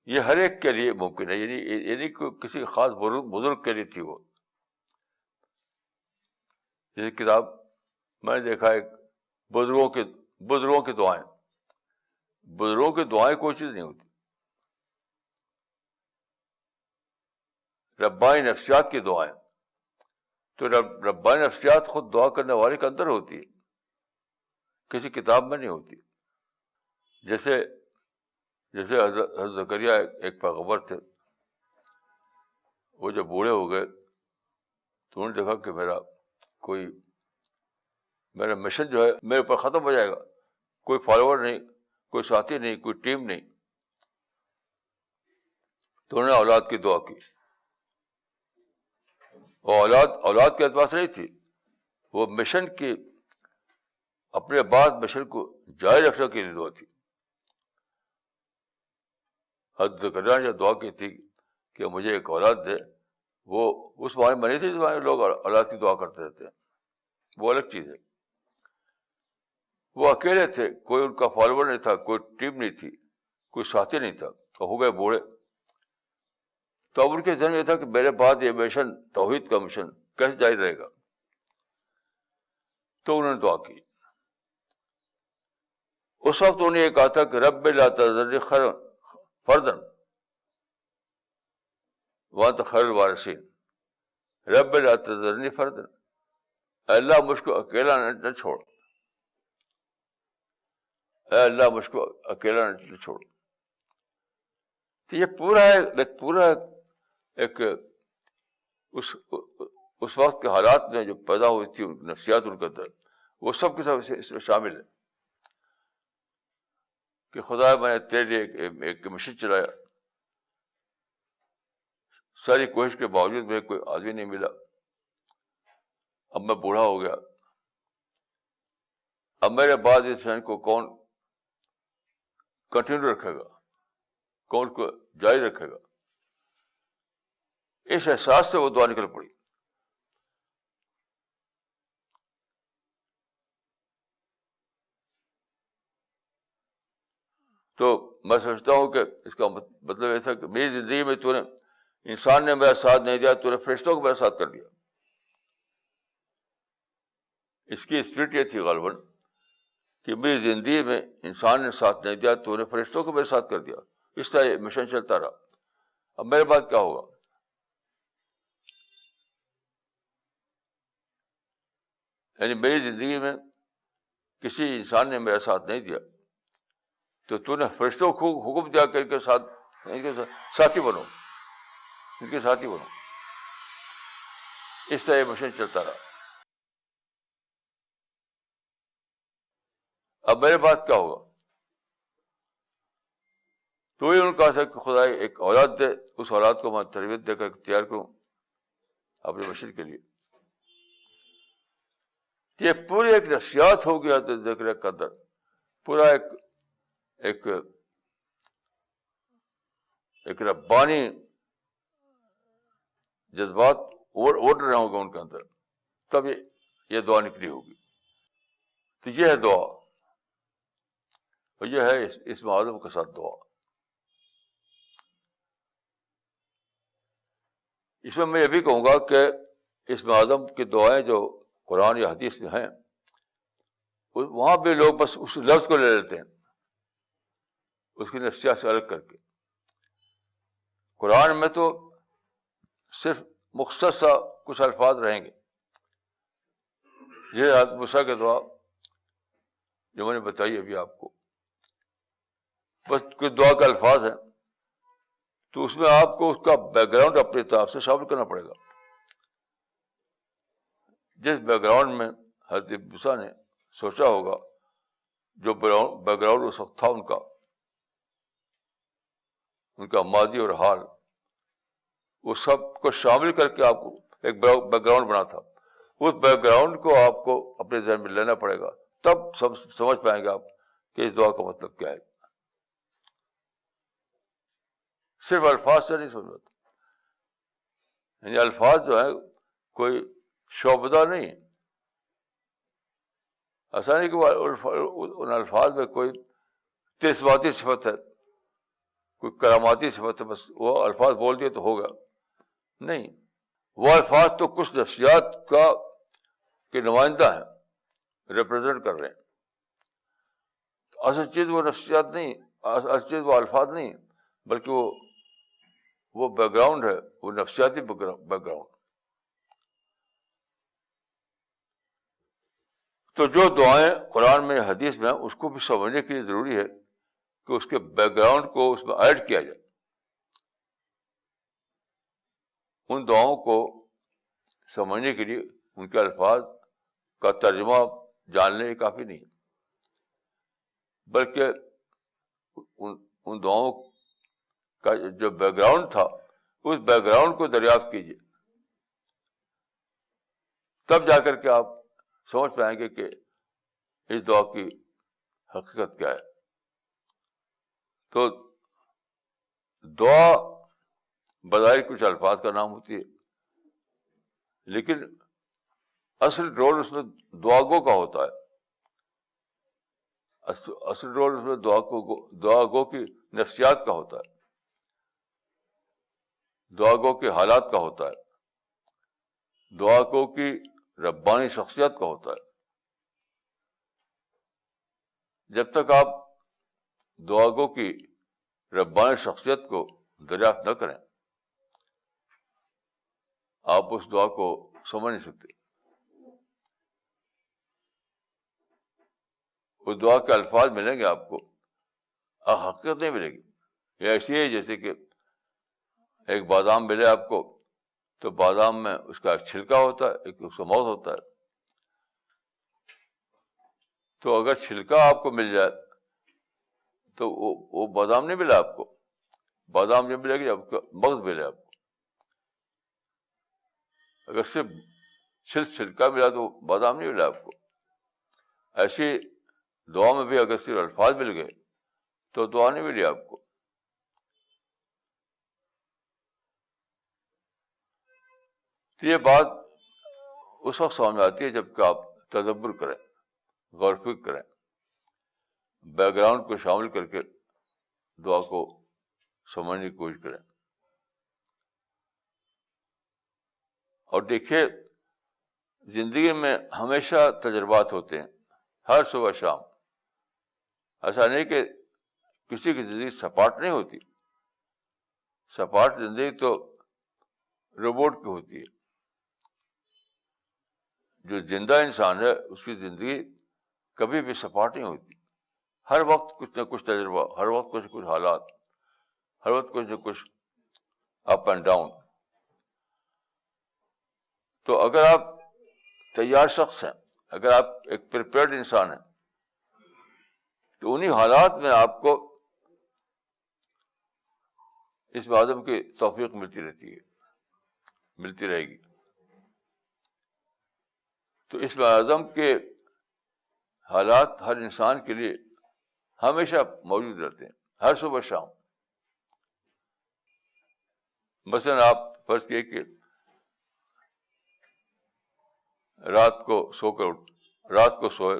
یہ ہر ایک کے لیے ممکن ہے. یعنی کسی خاص بزرگ کے لیے تھی وہ. یہ کتاب میں نے دیکھا ہے, بزرگوں کی دعائیں. بزرگوں کی دعائیں کوئی چیز نہیں ہوتی. ربانی نفسیات کی دعائیں, تو ربانی نفسیات خود دعا کرنے والے کے اندر ہوتی ہے, کسی کتاب میں نہیں ہوتی. جیسے حضرت زکریا ایک پیغمبر تھے. وہ جب بوڑھے ہو گئے تو انہوں نے دیکھا کہ میرا مشن جو ہے میرے اوپر ختم ہو جائے گا. کوئی فالوور نہیں, کوئی ساتھی نہیں, کوئی ٹیم نہیں. تو انہوں نے اولاد کی دعا کی. اور اولاد کے اعتبار سے نہیں تھی, وہ مشن کی, اپنے بعد مشن کو جاری رکھنے کے لیے دعا تھی. حضرت زکریا نے جو دعا کی تھی کہ مجھے ایک اولاد دے, وہ اس معنی میں نہیں تھی جس معنی لوگ اولاد کی دعا کرتے رہتے ہیں. وہ الگ چیز ہے. وہ اکیلے تھے, کوئی ان کا فالوور نہیں تھا, کوئی ٹیم نہیں تھی, کوئی ساتھی نہیں تھا, اور ہو گئے بوڑھے. تو اب ان کے ذہن یہ تھا کہ میرے بعد یہ مشن, توحید کا مشن کیسے جاری رہے گا. تو انہوں نے دعا کی. اس وقت انہوں نے یہ کہا تھا کہ رب لا تذرنی فردا وانت خیر الوارثین. رب لا تذرنی فردا, اے اللہ مجھ کو اکیلا نہ چھوڑ, اے اللہ مجھ کو اکیلا نہ چھوڑ. تو یہ پورا ایک اس وقت کے حالات میں جو پیدا ہوئی تھی نفسیات ان کے اندر, وہ سب کے سب اس میں شامل ہے. کہ خدا میں نے تیرے لیے ایک مشن چلایا, ساری کوشش کے باوجود مجھے کوئی آدمی نہیں ملا. اب میں بوڑھا ہو گیا, اب میرے بعد اس مشن کو کون کنٹینیو رکھے گا, کون کو جاری رکھے گا. اس احساس سے وہ دعا نکل پڑی. تو میں سمجھتا ہوں کہ اس کا مطلب ایسا کہ میری زندگی میں تو نے, انسان نے میرا ساتھ نہیں دیا, تو نے فرشتوں کو میرا ساتھ کر دیا. اس کی اسپرٹ یہ تھی غالباً کہ میری زندگی میں انسان نے ساتھ نہیں دیا, تو نے فرشتوں کو میرے ساتھ کر دیا. اس طرح یہ مشن چلتا رہا. اب میرے بعد کیا ہوگا؟ یعنی میری زندگی میں کسی انسان نے میرا ساتھ نہیں دیا, تو نے فرشتوں کو حکم دیا کہ ان کے ساتھی بنو, ان کے ساتھی بنو. اس طرح یہ مشن چلتا رہا. اب میرے بعد کیا ہوگا؟ تو یہ ان کا تھا کہ خدا ایک اولاد دے, اس اولاد کو میں تربیت دے کر تیار کروں اپنے مشن کے لیے. یہ پوری ایک نفسیات ہو گیا تو ذکر کے اندر, پورا ایک ربانی جذبات اوٹ رہے ہوں گے ان کے اندر، تب یہ دعا نکلی ہوگی. تو یہ ہے دعا، اور یہ ہے اسم اعظم کے ساتھ دعا. اس میں یہ بھی کہوں گا کہ اسم اعظم کی دعائیں جو قرآن یا حدیث میں ہیں، وہاں بھی لوگ بس اس لفظ کو لے لیتے ہیں اس کی نفسیات سے الگ کر کے. قرآن میں تو صرف مختصر سا کچھ الفاظ رہیں گے. یہ حضرت موسیٰ کی دعا جو میں نے بتائی ابھی آپ کو، بس کچھ دعا کے الفاظ ہیں، تو اس میں آپ کو اس کا بیک گراؤنڈ اپنی طرف سے شامل کرنا پڑے گا. جس بیک گراؤنڈ میں حضرت موسیٰ نے سوچا ہوگا، جو بیک گراؤنڈ اس وقت تھا ان کا ماضی اور حال، وہ سب کو شامل کر کے آپ کو ایک بیک گراؤنڈ بنا تھا. اس بیک گراؤنڈ کو آپ کو اپنے ذہن میں لینا پڑے گا، تب سب سمجھ پائیں گے آپ کہ اس دعا کا مطلب کیا ہے. صرف الفاظ سے نہیں سمجھا، یعنی الفاظ جو ہیں کوئی شعبدہ نہیں ہے. ایسا نہیں کہ ان الفاظ میں کوئی تسباتی صفت ہے، کوئی کراماتی صفت ہے، بس وہ الفاظ بول دیے تو ہوگا. نہیں، وہ الفاظ تو کچھ نفسیات کے نمائندہ ہیں، ریپرزینٹ کر رہے ہیں. اصل چیز وہ نفسیات نہیں، اصل چیز وہ الفاظ نہیں، بلکہ وہ بیک گراؤنڈ ہے، وہ نفسیاتی بیک گراؤنڈ. تو جو دعائیں قرآن میں حدیث میں ہیں، اس کو بھی سمجھنے کے لیے ضروری ہے کہ اس کے بیک گراؤنڈ کو اس میں ایڈ کیا جائے. ان دعاؤں کو سمجھنے کے لیے ان کے الفاظ کا ترجمہ جاننے کافی نہیں، بلکہ ان دعاؤں کا جو بیک گراؤنڈ تھا، اس بیک گراؤنڈ کو دریافت کیجیے، تب جا کر کے آپ سمجھ پائیں گے کہ اس دعا کی حقیقت کیا ہے. تو دعا بظاہر کچھ الفاظ کا نام ہوتی ہے، لیکن اصل رول اس میں دعا گو کا ہوتا ہے. اصل رول اس میں دعا گو کی نفسیات کا ہوتا ہے، دعا گو کے حالات کا ہوتا ہے، دعا گو کی ربانی شخصیت کا ہوتا ہے. جب تک آپ دعا گو کی ربانی شخصیت کو دریافت نہ کریں، آپ اس دعا کو سمجھ نہیں سکتے. اس دعا کے الفاظ ملیں گے آپ کو، حقیقت نہیں ملے گی. یہ ایسی ہے جیسے کہ ایک بادام ملے آپ کو، تو بادام میں اس کا ایک چھلکا ہوتا ہے، ایک اس کا موز ہوتا ہے. تو اگر چھلکا آپ کو مل جائے تو وہ بادام نہیں ملا آپ کو. بادام جب ملے گی جب آپ کا مغز ملے آپ کو. اگر صرف چھلکا ملا تو بادام نہیں ملا آپ کو. ایسی دعا میں بھی اگر صرف الفاظ مل گئے تو دعا نہیں ملی آپ کو. تو یہ بات اس وقت سمجھ آتی ہے جب کہ آپ تدبر کریں، غور و فکر کریں، بیک گراؤنڈ کو شامل کر کے دعا کو سمجھنے کی کوشش کریں. اور دیکھیے، زندگی میں ہمیشہ تجربات ہوتے ہیں، ہر صبح شام. ایسا نہیں کہ کسی کی زندگی سپاٹ نہیں ہوتی. سپاٹ زندگی تو روبوٹ کی ہوتی ہے. جو زندہ انسان ہے اس کی زندگی کبھی بھی سپاٹ نہیں ہوتی. ہر وقت کچھ نہ کچھ تجربہ، ہر وقت کچھ نہ کچھ حالات، ہر وقت کچھ نہ کچھ اپ اینڈ ڈاؤن. تو اگر آپ تیار شخص ہیں، اگر آپ ایک پریپیئرڈ انسان ہیں، تو انہی حالات میں آپ کو اس اعظم کی توفیق ملتی رہتی ہے، ملتی رہے گی. تو اس اعظم کے حالات ہر انسان کے لیے ہمیشہ موجود رہتے ہیں، ہر صبح شام. مثلاً آپ فرض کیے کہ رات کو سوئے،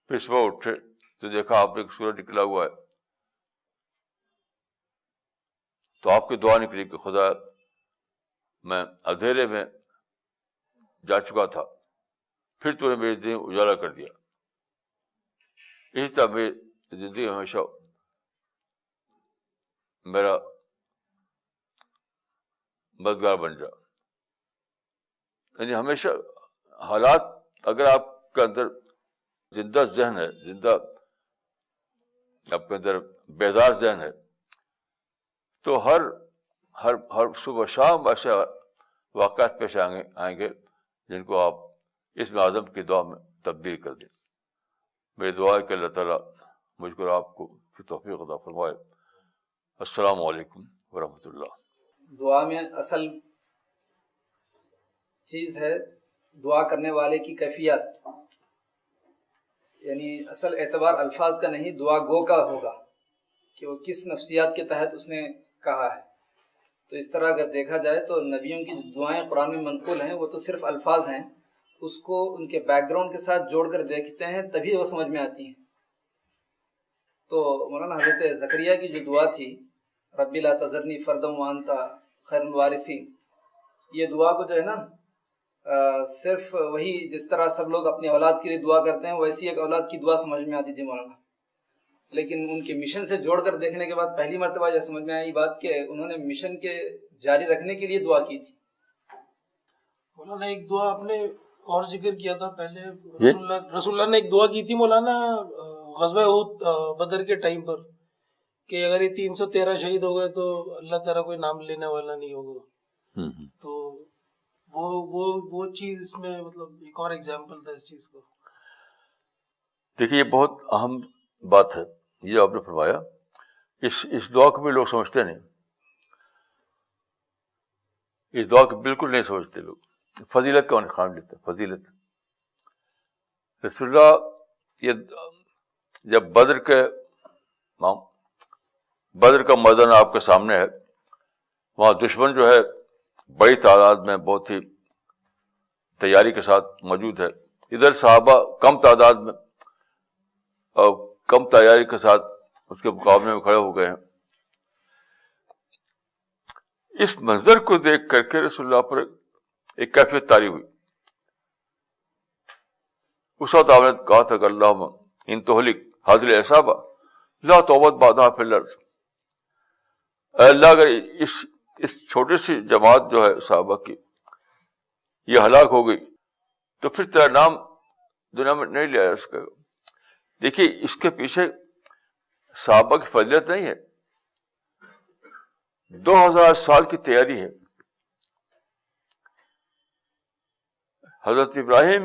پھر صبح اٹھے تو دیکھا آپ نے سورج نکلا ہوا ہے، تو آپ کی دعا نکلی کہ خدا میں اندھیرے میں جا چکا تھا، پھر تو نے میری زندگی اجالا کر دیا. اسی طرح میری زندگی ہمیشہ میرا مددگار بن جا. یعنی ہمیشہ حالات، اگر آپ کے اندر زندہ ذہن ہے، آپ کے اندر بیدار ذہن ہے، تو ہر صبح شام ایسے واقعات پیش آئیں گے جن کو آپ اسم اعظم کی دعا میں تبدیل کر دیں. میری دعا ہے کہ اللہ تعالیٰ مجھ کو اور آپ کو کی توفیق عطا فرمائے. السلام علیکم ورحمۃ اللہ. دعا میں اصل چیز ہے دعا کرنے والے کی کیفیت، یعنی اصل اعتبار الفاظ کا نہیں، دعا گو کا ہوگا کہ وہ کس نفسیات کے تحت اس نے کہا ہے. تو اس طرح اگر دیکھا جائے تو نبیوں کی جو دعائیں قرآن میں منقول ہیں وہ تو صرف الفاظ ہیں، اس کو ان کے بیک گراؤنڈ کے ساتھ جوڑ کر دیکھتے ہیں تبھی وہ سمجھ میں آتی ہیں. تو مولانا حضرت زکریا کی جو دعا تھی، ربی لا تذرنی فردا وانت خیر الوارثین، یہ دعا کو جو ہے نا صرف وہی جس طرح سب لوگ اپنی اولاد کے لیے دعا کرتے ہیں ویسی ایک اولاد کی دعا سمجھ میں آتی تھی مولانا. لیکن ان کے مشن سے جوڑ کر دیکھنے کے بعد پہلی مرتبہ یہ سمجھ میں آئی بات کہ انہوں نے مشن کے جاری رکھنے کے لیے دعا کی تھی. مولانا ایک دعا آپ نے اور ذکر کیا تھا پہلے، رسول اللہ نے ایک دعا کی تھی مولانا غزوہ احد بدر کے ٹائم پر، کہ اگر یہ 313 شہید ہو گئے تو اللہ تعالیٰ کوئی نام لینے والا نہیں ہوگا. تو وہ چیز اس میں مطلب ایک اور ایگزامپل تھا اس چیز کا. دیکھیے یہ بہت اہم بات ہے یہ آپ نے فرمایا. اس دعا کو بھی لوگ سمجھتے نہیں، اس دعا کو بالکل نہیں سمجھتے لوگ. فضیلت کا انخان لیتے ہیں. فضیلت رسول اللہ، یہ جب بدر کا میدان آپ کے سامنے ہے، وہاں دشمن جو ہے بڑی تعداد میں بہت ہی تیاری کے ساتھ موجود ہے، ادھر صحابہ کم تعداد میں اور کم تیاری کے ساتھ اس کے مقابلے میں کھڑے ہو گئے ہیں. اس منظر کو دیکھ کر کے رسول اللہ پر ایک کیفیت طاری ہوئی. اس وقت آپ نے کہا تھا کہ اللہم ان تہلک حاضر اصحابہ لا توبت بعدہا فی الارض. اے اللہ اگر اس چھوٹی سی جماعت جو ہے صحابہ کی یہ ہلاک ہو گئی تو پھر تیرا نام دنیا میں نہیں لیا جا سکے گا. دیکھیے اس کے پیچھے صحابہ کی فضیلت نہیں ہے، 2000 سال کی تیاری ہے. حضرت ابراہیم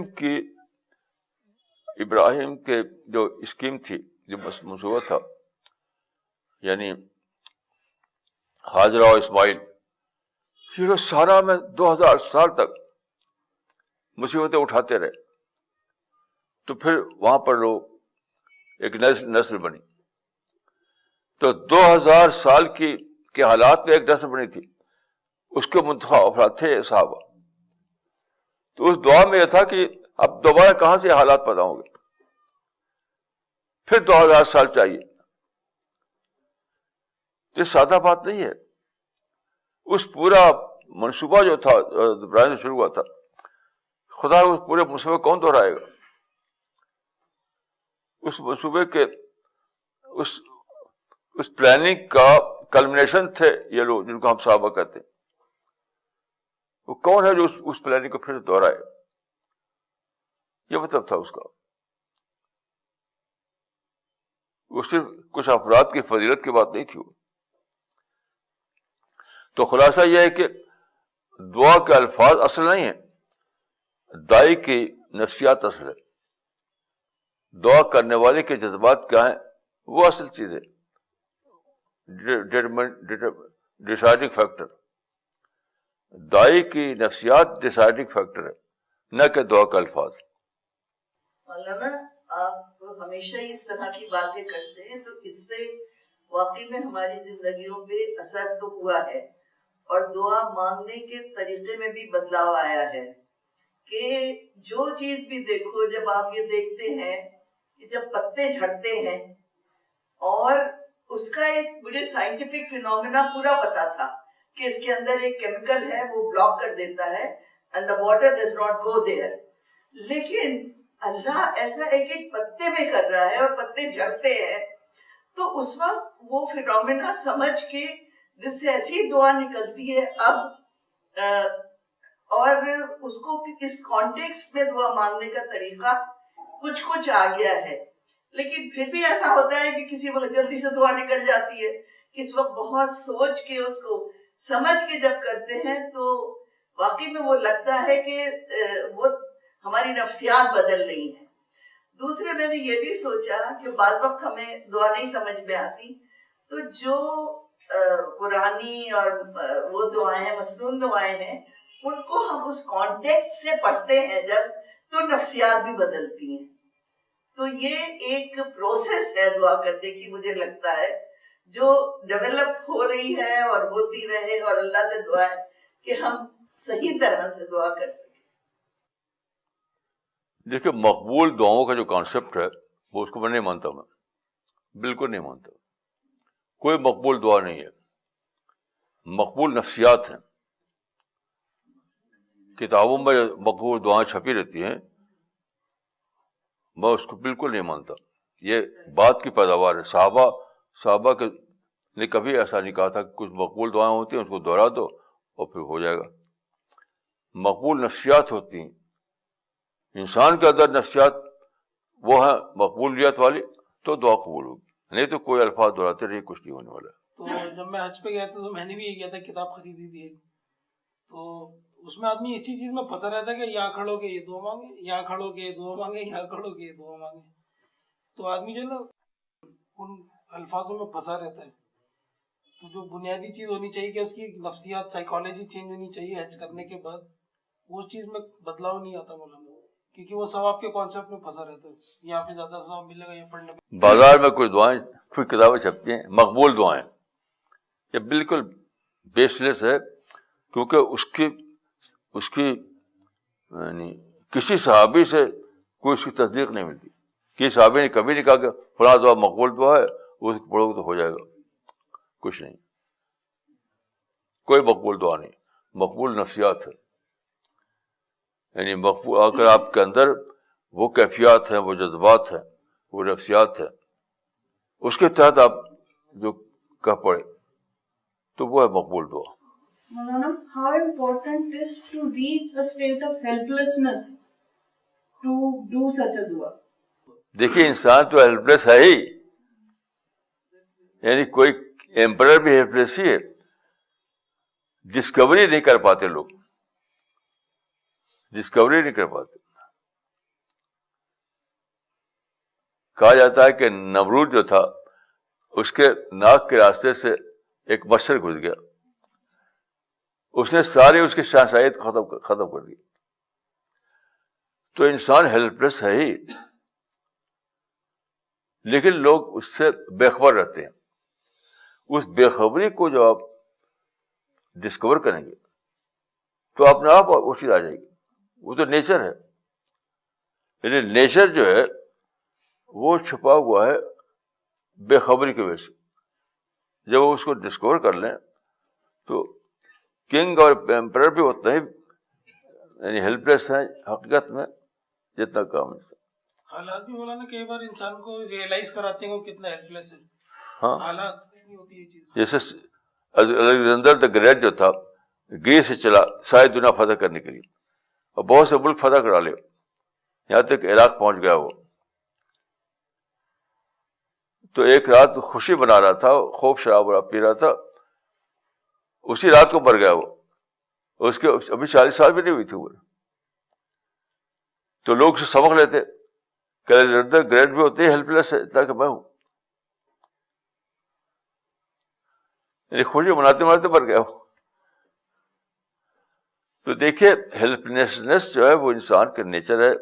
کے جو اسکیم تھی، جو منصوبہ تھا، یعنی ہاجرہ اور اسماعیل، یہ سارا میں 2000 سال تک مصیبتیں اٹھاتے رہے. تو پھر وہاں پر لوگ ایک نسل بنی. تو 2000 سال کے حالات میں ایک نسل بنی تھی، اس کے منتخب افراد تھے صحابہ. تو اس دعا میں یہ تھا کہ اب دوبارہ کہاں سے حالات پیدا ہوں گے، پھر 2000 سال چاہیے. یہ سادہ بات نہیں ہے. اس پورا منصوبہ جو تھا ابراہیم سے شروع ہوا تھا، خدا اس پورے منصوبے کون دہرائے گا؟ اس منصوبے کے اس پلاننگ کا کلمنیشن تھے یہ لوگ جن کو ہم صحابہ کہتے ہیں. وہ کون ہے جو اس پلاننگ کو پھر دہرائے؟ یہ مطلب تھا اس کا. وہ صرف کچھ افراد کی فضیلت کی بات نہیں تھی. وہ تو خلاصہ یہ ہے کہ دعا کے الفاظ اصل نہیں ہیں، دائی کی نفسیات اصل ہے. دعا کرنے والے کے جذبات کیا ہیں وہ اصل چیز ہے، ڈیسائڈنگ فیکٹر. دائی کی نفسیات ڈیسائڈنگ فیکٹر ہے، نہ کہ دعا کا الفاظ. مولانا آپ ہمیشہ اس طرح کی باتیں کرتے ہیں تو اس سے واقعی میں ہماری زندگیوں پہ اثر تو ہوا ہے، اور دعا مانگنے کے طریقے میں بھی بدلاؤ آیا ہے کہ جو چیز بھی دیکھو، جب آپ یہ دیکھتے ہیں کہ جب پتے جھڑتے ہیں، اور اس کا ایک مجھے سائنٹیفک فینومینا پورا پتا تھا کہ اس کے اندر ایک کیمیکل ہے، وہ بلاک کر دیتا ہے and the water does not go there. لیکن اللہ ایسا ایک ایک پتے میں کر رہا ہے اور پتے جھڑتے ہیں، تو اس وقت وہ فینومینا سمجھ کے دل سے ایسی دعا نکلتی ہے اب، اور اس کو اس کانٹیکسٹ میں دعا مانگنے کا طریقہ کچھ آ گیا ہے. لیکن پھر بھی ایسا ہوتا ہے کہ کسی وقت جلدی سے دعا نکل جاتی ہے، کس وقت بہت سوچ کے اس کو سمجھ کے جب کرتے ہیں تو واقعی میں وہ لگتا ہے کہ وہ ہماری نفسیات بدل رہی ہیں. دوسرے میں نے یہ بھی سوچا کہ بعض وقت ہمیں دعا نہیں سمجھ میں آتی، تو جو قرآنی اور وہ دعائیں ہیں، مسنون دعائیں ہیں، ان کو ہم اس کانٹیکسٹ سے پڑھتے ہیں جب، تو نفسیات بھی بدلتی ہیں. تو یہ ایک پروسیس ہے دعا کرنے کی، مجھے لگتا ہے جو ڈیولپ ہو رہی ہے اور ہوتی رہے، اور اللہ سے دعا ہے کہ ہم صحیح طرح سے دعا کر سکیں. دیکھیے، مقبول دعاؤں کا جو کانسیپٹ ہے وہ اس کو میں نہیں مانتا، میں بالکل نہیں مانتا. کوئی مقبول دعا نہیں ہے، مقبول نفسیات ہیں. کتابوں میں مقبول دعائیں چھپی رہتی ہیں، میں اس کو بالکل نہیں مانتا. یہ بات کی پیداوار ہے. صحابہ کے نے کبھی ایسا نہیں کہا تھا کہ کچھ مقبول دعائیں ہوتی ہیں اس کو دہرا دو اور پھر ہو جائے گا. مقبول نفسیات ہوتی ہیں. انسان کے اندر نفسیات وہ ہیں مقبولیت والی، تو دعا قبول ہوگی، نہیں تو کوئی الفاظ دہراتے رہیے، کچھ نہیں ہونے والا. تو جب میں حج پہ گیا تھا تو میں نے بھی یہ کیا تھا، کتاب خریدی تھی، تو اس میں آدمی اسی چیز میں پھنسا رہتا ہے کہ یہاں کھڑو کے یہ دعا مانگے، یہاں کھڑو کے یہ دعا مانگے، یہاں کھڑو کے یہ دعا مانگے. تو آدمی جو ہے نا ان الفاظوں میں پھنسا رہتا ہے. تو جو بنیادی چیز ہونی چاہیے کہ اس کی نفسیات، سائیکالوجی چینج ہونی چاہیے حج کرنے کے بعد، اس چیز میں بدلاؤ نہیں آتا مولانا، کیونکہ وہ ثواب کے کانسیپٹ میں پھنسا رہتا ہے. یہاں پہ زیادہ ثواب ملے گا، یہ پڑھنے میں. بازار میں کوئی دعائیں، کوئی کتابیں چھپتی ہیں مقبول دعائیں، یہ بالکل بیس لیس ہے، کیونکہ اس کی یعنی کسی صحابی سے کوئی اس کی تصدیق نہیں ملتی. کسی صحابی نے کبھی نہیں کہا کہ فلاں دعا مقبول دعا ہے، اس کو پڑھو گے تو ہو جائے گا. کچھ نہیں، کوئی مقبول دعا نہیں. مقبول نفسیات ہے. یعنی مقبول اگر آپ کے اندر وہ کیفیات ہیں، وہ جذبات ہیں، وہ نفسیات ہیں، اس کے تحت آپ جو کہہ پڑے تو وہ ہے مقبول دعا. Maulana, how important is to reach a state of helplessness to do such a dua? دیکھیے، انسان تو ہیلپلیس ہے ہی، یعنی کوئی ایمپرر بھی ہیلپلیس ہی ہے. ڈسکوری نہیں کر پاتے لوگ، ڈسکوری نہیں کر پاتے. کہا جاتا ہے کہ نمرود جو تھا، اس کے ناک کے راستے سے ایک مچھر گھس گیا، اس نے ساری اس کی شاہشاہیت ختم کر دی. تو انسان ہیلپلیس ہے ہی، لیکن لوگ اس سے بے خبر رہتے ہیں. اس بے خبری کو جو آپ ڈسکور کریں گے تو اپنے آپ وہ چیز آ جائے گی. وہ تو نیچر ہے. یعنی نیچر جو ہے وہ چھپا ہوا ہے بے خبری کی وجہ سے. جب وہ اس کو ڈسکور کر لیں تو کنگ اور ایمپرر بھی اتنا ہی یعنی ہیلپلیس ہیں حقیقت میں جتنا کام ہے. حالات بھی مولانا کئی بار انسان کو ریئلائز کراتے ہیں وہ کتنا ہیلپلیس ہے. ہاں، حالات نہیں ہوتی یہ چیز. جیسے الیگزینڈر دا گریٹ جو تھا، گریس سے چلا ساری دنیا فتح کرنے کے لیے، اور بہت سے ملک فتح کرا لے، یہاں تک عراق پہنچ گیا. وہ تو ایک رات خوشی بنا رہا تھا، خوب شراب پی رہا تھا، اسی رات کو مر گیا وہ. اس کے ابھی 40 سال بھی نہیں ہوئی تھی عمر. تو لوگ سے سبق لیتے کہ الیگزینڈر گریٹ بھی ہوتے ہیں ہیلپلیس ہے، اتنا کہ میں ہوں. یعنی خوشی مناتے مناتے مر گیا. تو دیکھیے، ہیلپلیسنس جو ہے وہ انسان کا نیچر ہے،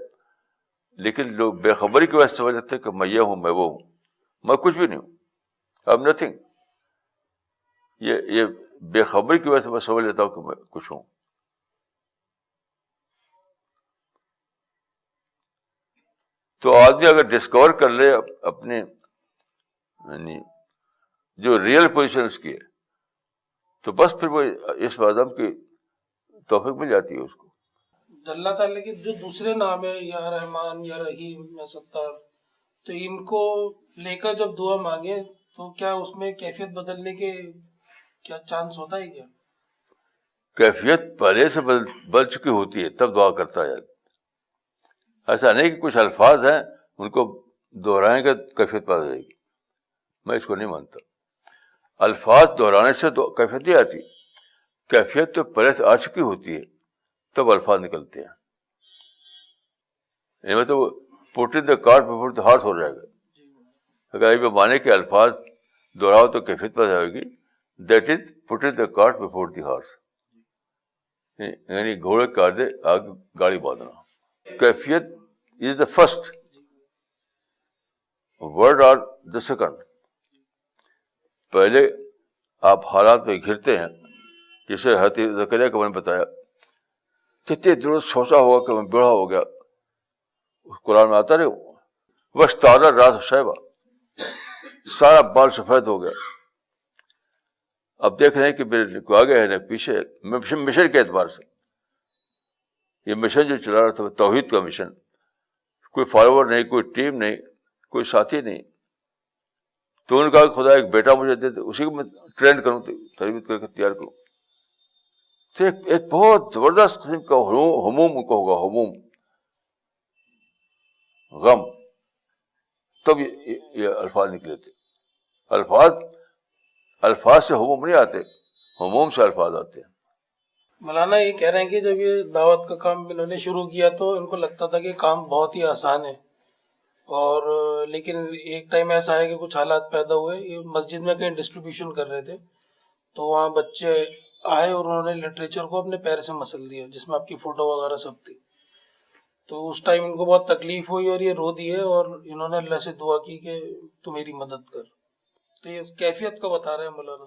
لیکن لوگ بے خبری کی وجہ سے سمجھ لیتے کہ میں یہ ہوں، میں وہ ہوں. میں کچھ بھی نہیں ہوں، اب نتھنگ. یہ بے خبری کی وجہ سے میں سمجھ لیتا ہوں کہ میں کچھ ہوں. تو آدمی اگر ڈسکور کر لے اپنے یعنی جو ریئل پوزیشن اس کی ہے تو بس پھر وہ اس اعظم کی توفیق مل جاتی ہے اس کو. اللہ تعالیٰ کے جو دوسرے نام ہے یا رحمان یا رحیم یا ستار، تو ان کو لے کر جب دعا مانگے تو کیا اس میں کیفیت بدلنے کے کیا چانس ہوتا ہے کیا؟ کیفیت پہلے سے بدل چکی ہوتی ہے تب دعا کرتا ہے. ایسا نہیں کہ کچھ الفاظ ہیں ان کو دہرائیں گے کیفیت پیدا ہو جائے گی، میں اس کو نہیں مانتا. الفاظ دہرانے سے تو کیفیت نہیں آتی، کیفیت تو پہلے سے آ چکی ہوتی ہے تب الفاظ نکلتے ہیں. یعنی مطلب putting the cart before the horse ہو جائے گا. اگر یہ مانے کہ الفاظ دہراؤ تو کیفیت پیدا ہوئے گی، that is putting the cart before the horse, یعنی گھوڑے کے آگے گاڑی باندھنا. کیفیت از دا فرسٹ ورڈ اور دا سیکنڈ. پہلے آپ حالات میں گھرتے ہیں، جسے حضرت زکریا کو میں نے بتایا کتنے دنوں سوچا ہوگا کہ میں بوڑھا ہو گیا. قرآن میں آتا نہیں وشتعالی رأسہ شیبہ، سارا بال سفید ہو گیا. اب دیکھ رہے ہیں کہ میرے کو آگے ہے نہ پیچھے. مشن کے اعتبار سے یہ مشن جو چلا رہا تھا توحید کا مشن، کوئی فالوور نہیں، کوئی ٹیم نہیں، کوئی ساتھی نہیں. تو انہوں نے کہا کہ خدا ایک بیٹا مجھے دے دے، اسی کو میں ٹرین کروں، تربیت کر کے تیار کروں. تو ایک بہت زبردست قسم کا ہموم کو ہوگا، ہموم، غم. تب یہ الفاظ نکلے تھے. الفاظ سے ہموم نہیں آتے، ہموم سے الفاظ آتے ہیں. مولانا یہ کہہ رہے ہیں کہ جب یہ دعوت کا کام انہوں نے شروع کیا تو ان کو لگتا تھا کہ کام بہت ہی آسان ہے، اور لیکن ایک ٹائم ایسا ہے کہ کچھ حالات پیدا ہوئے. یہ مسجد میں کہیں ڈسٹریبیوشن کر رہے تھے تو وہاں بچے آئے اور انہوں نے لٹریچر کو اپنے پیر سے مسل دیا جس میں آپ کی فوٹو وغیرہ سب تھی. تو اس ٹائم ان کو بہت تکلیف ہوئی اور یہ رو دیے اور انہوں نے اللہ سے دعا کی کہ تو میری مدد کر. تو یہ کیفیت کو بتا رہے ہیں مولانا.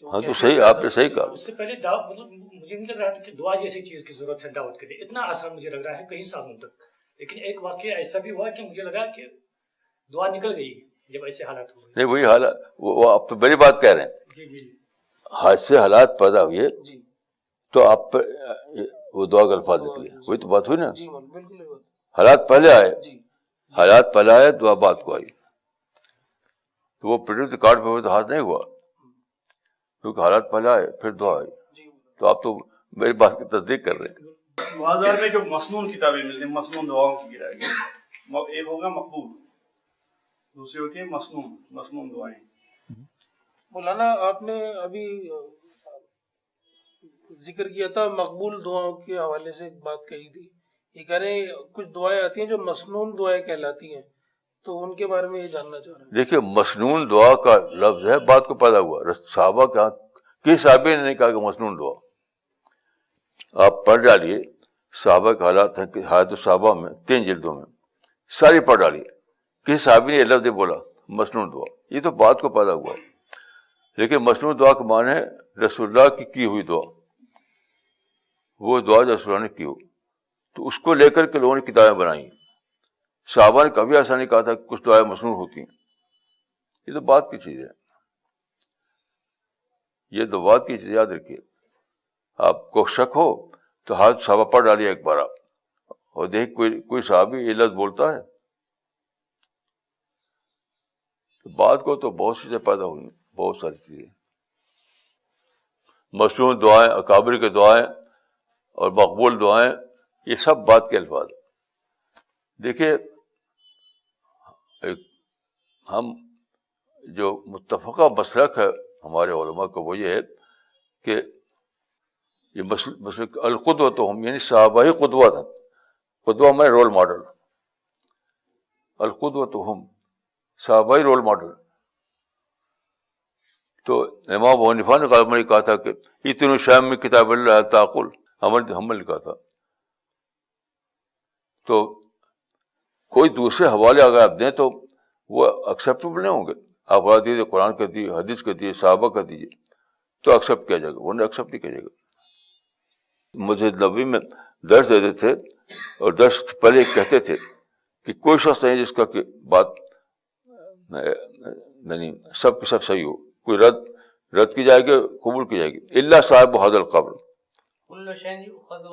ہاں تو صحیح، آپ نے صحیح کہا. اس سے پہلے مطلب مجھے نہیں لگ رہا تھا کہ دعا جیسی چیز کی ضرورت ہے دعوت کے لیے، اتنا آسان مجھے لگ رہا ہے کئی سالوں تک. لیکن ایک واقعہ ایسا بھی ہوا کہ مجھے لگا کہ دعا نکل گئی جب ایسے حالات ہوئے. نہیں وہی حالات، وہ آپ تو بڑی بات کہہ رہے ہیں. جی جی حج سے حالات پیدا ہوئے جی تو آپ پر وہ دعا کے الفاظ نکلے، وہی تو بات ہوئی نا. جی بالکل. حالات پہلے آئے، جی حالات پہلے آئے، دعا بعد کو آئی. تو وہ پروڈکٹ کارڈ پہ ہاتھ نہیں ہوا، کیونکہ حالات پہلے آئے پھر دعا آئی. تو آپ تو میری بات کی تصدیق کر رہے ہیں. بازار میں جو مسنون کتابیں ملتی ہیں، مسنون دعاؤں کی کتابیں، ایک ہوگا مقبول، دوسری ہوتی ہے مسنون دعائیں. مولانا آپ نے ابھی ذکر کیا تھا مقبول دعاؤں کے حوالے سے ایک بات کہی تھی. یہ کہہ رہے ہیں کچھ دعائیں آتی ہیں جو مسنون دعائیں کہلاتی ہیں، تو ان کے بارے میں یہ جاننا چاہ رہے ہیں. دیکھیے مسنون دعا کا لفظ ہے بات کو پیدا ہوا، صحابہ کا کسی صحابی نے نہیں کہا کہ مسنون دعا. آپ پڑھ ڈالیے صحابہ کے حالات ہیں کہ حیات الصحابہ میں 3 جلدوں میں ساری پڑھ ڈالیے، کسی صحابی نے یہ لفظ بولا مسنون دعا. یہ تو بات کو پیدا ہوا. لیکن مسنون دعا کا معنی ہے رسول اللہ کی ہوئی دعا، وہ دعا جو رسول اللہ نے کی ہو. تو اس کو لے کر کے لوگوں نے کتابیں بنائی ہیں. صحابہ نے کبھی ایسا نہیں کہا تھا کہ کچھ دعائیں مسنون ہوتی ہیں. یہ تو بات کی چیز ہے، یہ تو بات کی چیز یاد رکھیے. آپ کو شک ہو تو ہاتھ صحابہ پڑھ ڈالیے ایک بار آپ، اور دیکھ کوئی صحابی یہ لفظ بولتا ہے. بات کو تو بہت چیزیں پیدا ہوئی، بہت ساری چیزیں. مسنون دعائیں، اکابر کے دعائیں اور مقبول دعائیں، یہ سب بات کے الفاظ. دیکھیے ہم جو متفقہ مسلک ہے ہمارے علماء کا وہ یہ ہے کہ یہ مسلک القدوۃ ہم، یعنی صحابہ ہی قدوہ تھا. قدوہ میں رول ماڈل، القدوۃ ہم، صحابہ ہی رول ماڈل. تو امام ابو حنیفہ نے کہا تھا کہ اتنو شام میں کتاب اللہ تعقل، ہم نے کہا تھا. تو کوئی دوسرے حوالے اگر آپ دیں تو وہ ایکسیپٹیبل نہیں ہوں گے. آپ حوالہ دیجیے قرآن کا دیجیے، حدیث کا دیجیے، صحابہ کا دیجیے تو ایکسیپٹ کیا جائے گا، ورنہ ایکسیپٹ نہیں کیا جائے گا. مسجد نبوی میں درس دیتے تھے اور درس پہلے کہتے تھے کہ کوئی شخص نہیں جس کا کہ بات نہیں سب کے سب صحیح ہو. کوئی رد کی جائے گی, قبول کی جائے گی. الا صاحب هذا القبر, كل شيء يؤخذ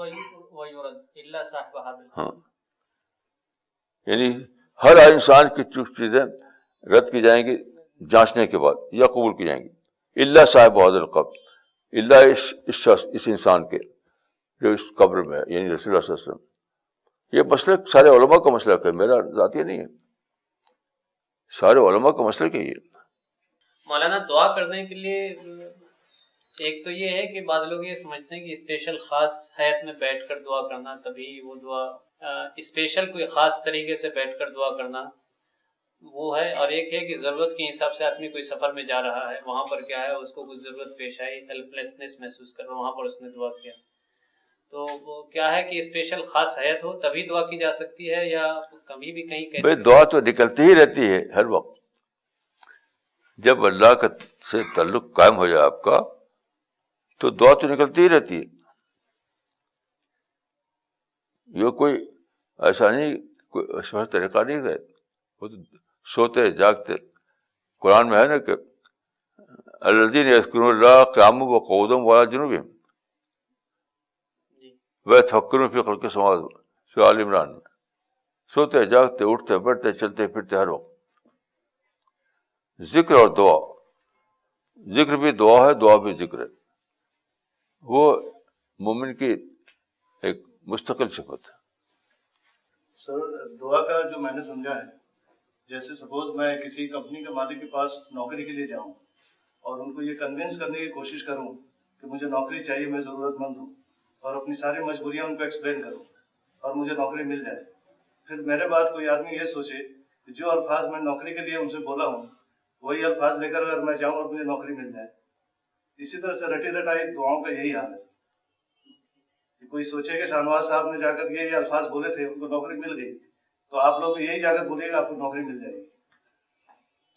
ويرد الا صاحب هذا القبر. ہاں, یعنی ہر انسان کی کچھ چیزیں رد کی جائیں گی جانچنے کے بعد یا قبول کی جائیں گی. الا صاحب هذا القبر, الا اس انسان کے جو اس قبر میں ہے, یعنی رسول اللہ صلی اللہ علیہ وسلم. یہ مسلک سارے علماء کا مسلک ہے, میرا ذاتی نہیں ہے, سارے علماء کا مسلک ہے یہ. مولانا دعا کرنے کے لیے ایک تو یہ ہے کہ بعض لوگ یہ سمجھتے ہیں کہ اسپیشل خاص حیات میں بیٹھ کر دعا کرنا تبھی وہ دعا, اسپیشل کوئی خاص طریقے سے بیٹھ کر دعا کرنا وہ ہے. اور ایک ہے کہ ضرورت کے حساب سے آدمی کوئی سفر میں جا رہا ہے, وہاں پر کیا ہے اس کو کچھ ضرورت پیش آئی, ہیلپ لیسنس محسوس کر وہاں پر اس نے دعا کیا. تو وہ کیا ہے کہ اسپیشل خاص حیات ہو تبھی دعا کی جا سکتی ہے یا کبھی بھی کہیں بھائی دعا تو نکلتی ہی رہتی ہے ہر وقت. جب اللہ کا سے تعلق قائم ہو جائے آپ کا تو دعا تو نکلتی ہی رہتی ہے. یہ کوئی ایسا نہیں, کوئی ایسا طریقہ نہیں ہے. وہ تو سوتے جاگتے, قرآن میں ہے نا کہ الذین یذکرون اللہ قیاما وقعودا وعلی جنوبہم ویتفکرون فی خلق السماوات سورہ آل عمران میں. سوتے جاگتے اٹھتے بیٹھتے چلتے پھرتے ہر وقت ذکر اور دعا. ذکر بھی دعا ہے, دعا بھی ذکر ہے. وہ مومن کی ایک مستقل صفت ہے. سر دعا کا جو میں نے سمجھا ہے, جیسے سپوز میں کسی کمپنی کے مالک کے پاس نوکری کے لیے جاؤں اور ان کو یہ کنونس کرنے کی کوشش کروں کہ مجھے نوکری چاہیے, میں ضرورت مند ہوں, اور اپنی ساری مجبوریاں ان کو ایکسپلین کروں اور مجھے نوکری مل جائے. پھر میرے بعد کوئی آدمی یہ سوچے کہ جو الفاظ میں نوکری کے لیے ان سے بولا ہوں وہی الفاظ لے کر اگر میں جاؤں اور مجھے نوکری مل جائے. اسی طرح سے رٹی رٹائی دعاؤں کا یہی حال ہے کہ کوئی سوچے کہ شاہنواز صاحب نے جا کر یہ الفاظ بولے تھے, ان کو نوکری مل گئی, تو آپ لوگ یہی جا کر بولیے گا آپ کو نوکری مل جائے گی.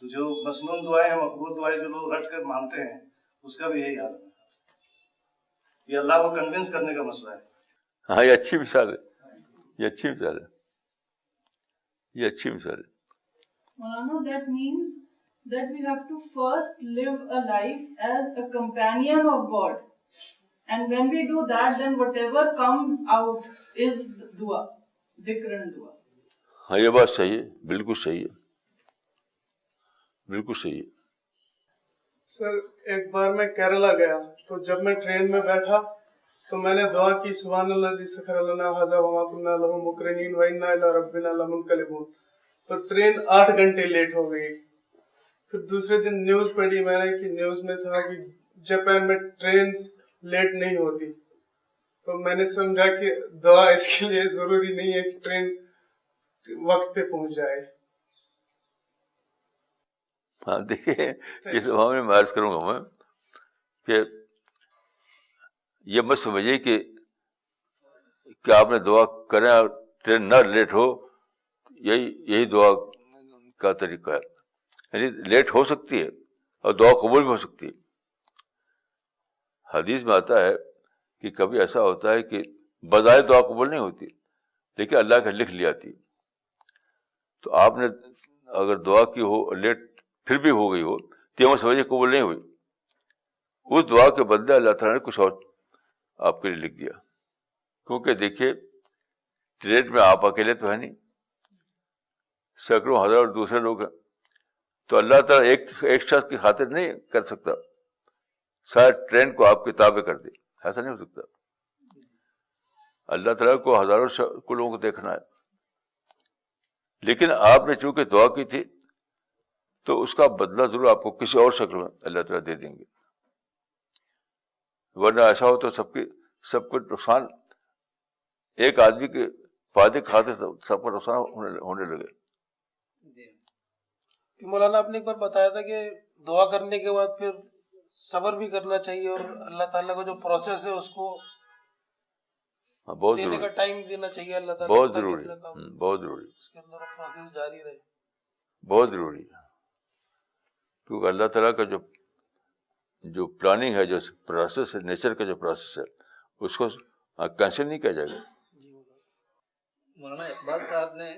تو جو مسنون دعائیں مقبول دعائیں جو لوگ رٹ کر مانتے ہیں اس کا بھی یہی حال ہے. یہ اللہ کو کنونس کرنے کا مسئلہ ہے. ہاں یہ اچھی مثال ہے, یہ اچھی مثال ہے, یہ اچھی مثال ہے. Malana, that means that we have to first live a life as a companion of God. And when we do that, then whatever comes out is dua, zikr and dua. ہاں یہ بات صحیح ہے, بالکل صحیح ہے, بالکل صحیح ہے. سر ایک بار میں کیرلا گیا تو جب میں ٹرین میں بیٹھا تو میں نے دعا کی سبحان الذی سخر لنا ھذا وما كنا له مقرنین وانا الی ربنا لمنقلبون. تو ٹرین 8 گھنٹے لیٹ ہو گئی. پھر دوسرے دن نیوز پڑھی میں نے کہ نیوز میں تھا کہ جاپان میں ٹرینز لیٹ نہیں ہوتی. تو میں نے سمجھا کہ دعا اس کے لیے ضروری نہیں ہے کہ ٹرین وقت پہ پہنچ جائے. ہاں دیکھیے اس معاملے میں عرض کروں گا میں کہ یہ مت سمجھیے کہ آپ نے دعا کریں اور ٹرین نہ لیٹ ہو, یہی دعا کا طریقہ ہے. یعنی لیٹ ہو سکتی ہے اور دعا قبول بھی ہو سکتی ہے. حدیث میں آتا ہے کہ کبھی ایسا ہوتا ہے کہ بظاہر دعا قبول نہیں ہوتی لیکن اللہ کا لکھ لی آتی. تو آپ نے اگر دعا کی ہو اور لیٹ پھر بھی ہو گئی ہو تو یہ سمجھے قبول نہیں ہوئی. اس دعا کے بدلے اللہ تعالیٰ نے کچھ اور آپ کے لیے لکھ دیا. کیونکہ دیکھیے ٹرین میں آپ اکیلے تو ہے نہیں, سینکڑوں ہزار دوسرے لوگ ہیں. تو اللہ تعالیٰ ایک شخص کی خاطر نہیں کر سکتا, شاید ٹرین کو آپ کے تابع کر دے, ایسا نہیں ہو سکتا. اللہ تعالیٰ کو ہزاروں لوگوں کو دیکھنا ہے. لیکن آپ نے چونکہ دعا کی تھی تو اس کا بدلہ ضرور آپ کو کسی اور شکل میں اللہ تعالیٰ دے دیں گے. ورنہ ایسا ہو تو سب کو نقصان, ایک آدمی کے فائدے کے خاطر سب کا نقصان ہونے لگے. مولانا آپ نے ایک بار بتایا تھا کہ دعا کرنے کے بعد پھر صبر بھی کرنا چاہیے اور اللہ تعالیٰ کا جو پروسیس ہے اس کو بہت دینے کا ٹائم دینا چاہیے اللہ تعالیٰ. بہت ضروری, بہت ضروری, اس کے اندر پروسیس جاری رہے, بہت ضروری ہے. کیونکہ اللہ تعالیٰ کا جو پلاننگ ہے, جو پروسیس ہے, نیچر کا جو پروسیس ہے, اس کو کینسل نہیں کیا جائے گا. مولانا اقبال صاحب نے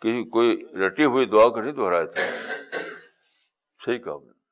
کسی کوئی رٹی ہوئی دعا کو نہیں دہرایا تھا. صحیح کہا آپ نے.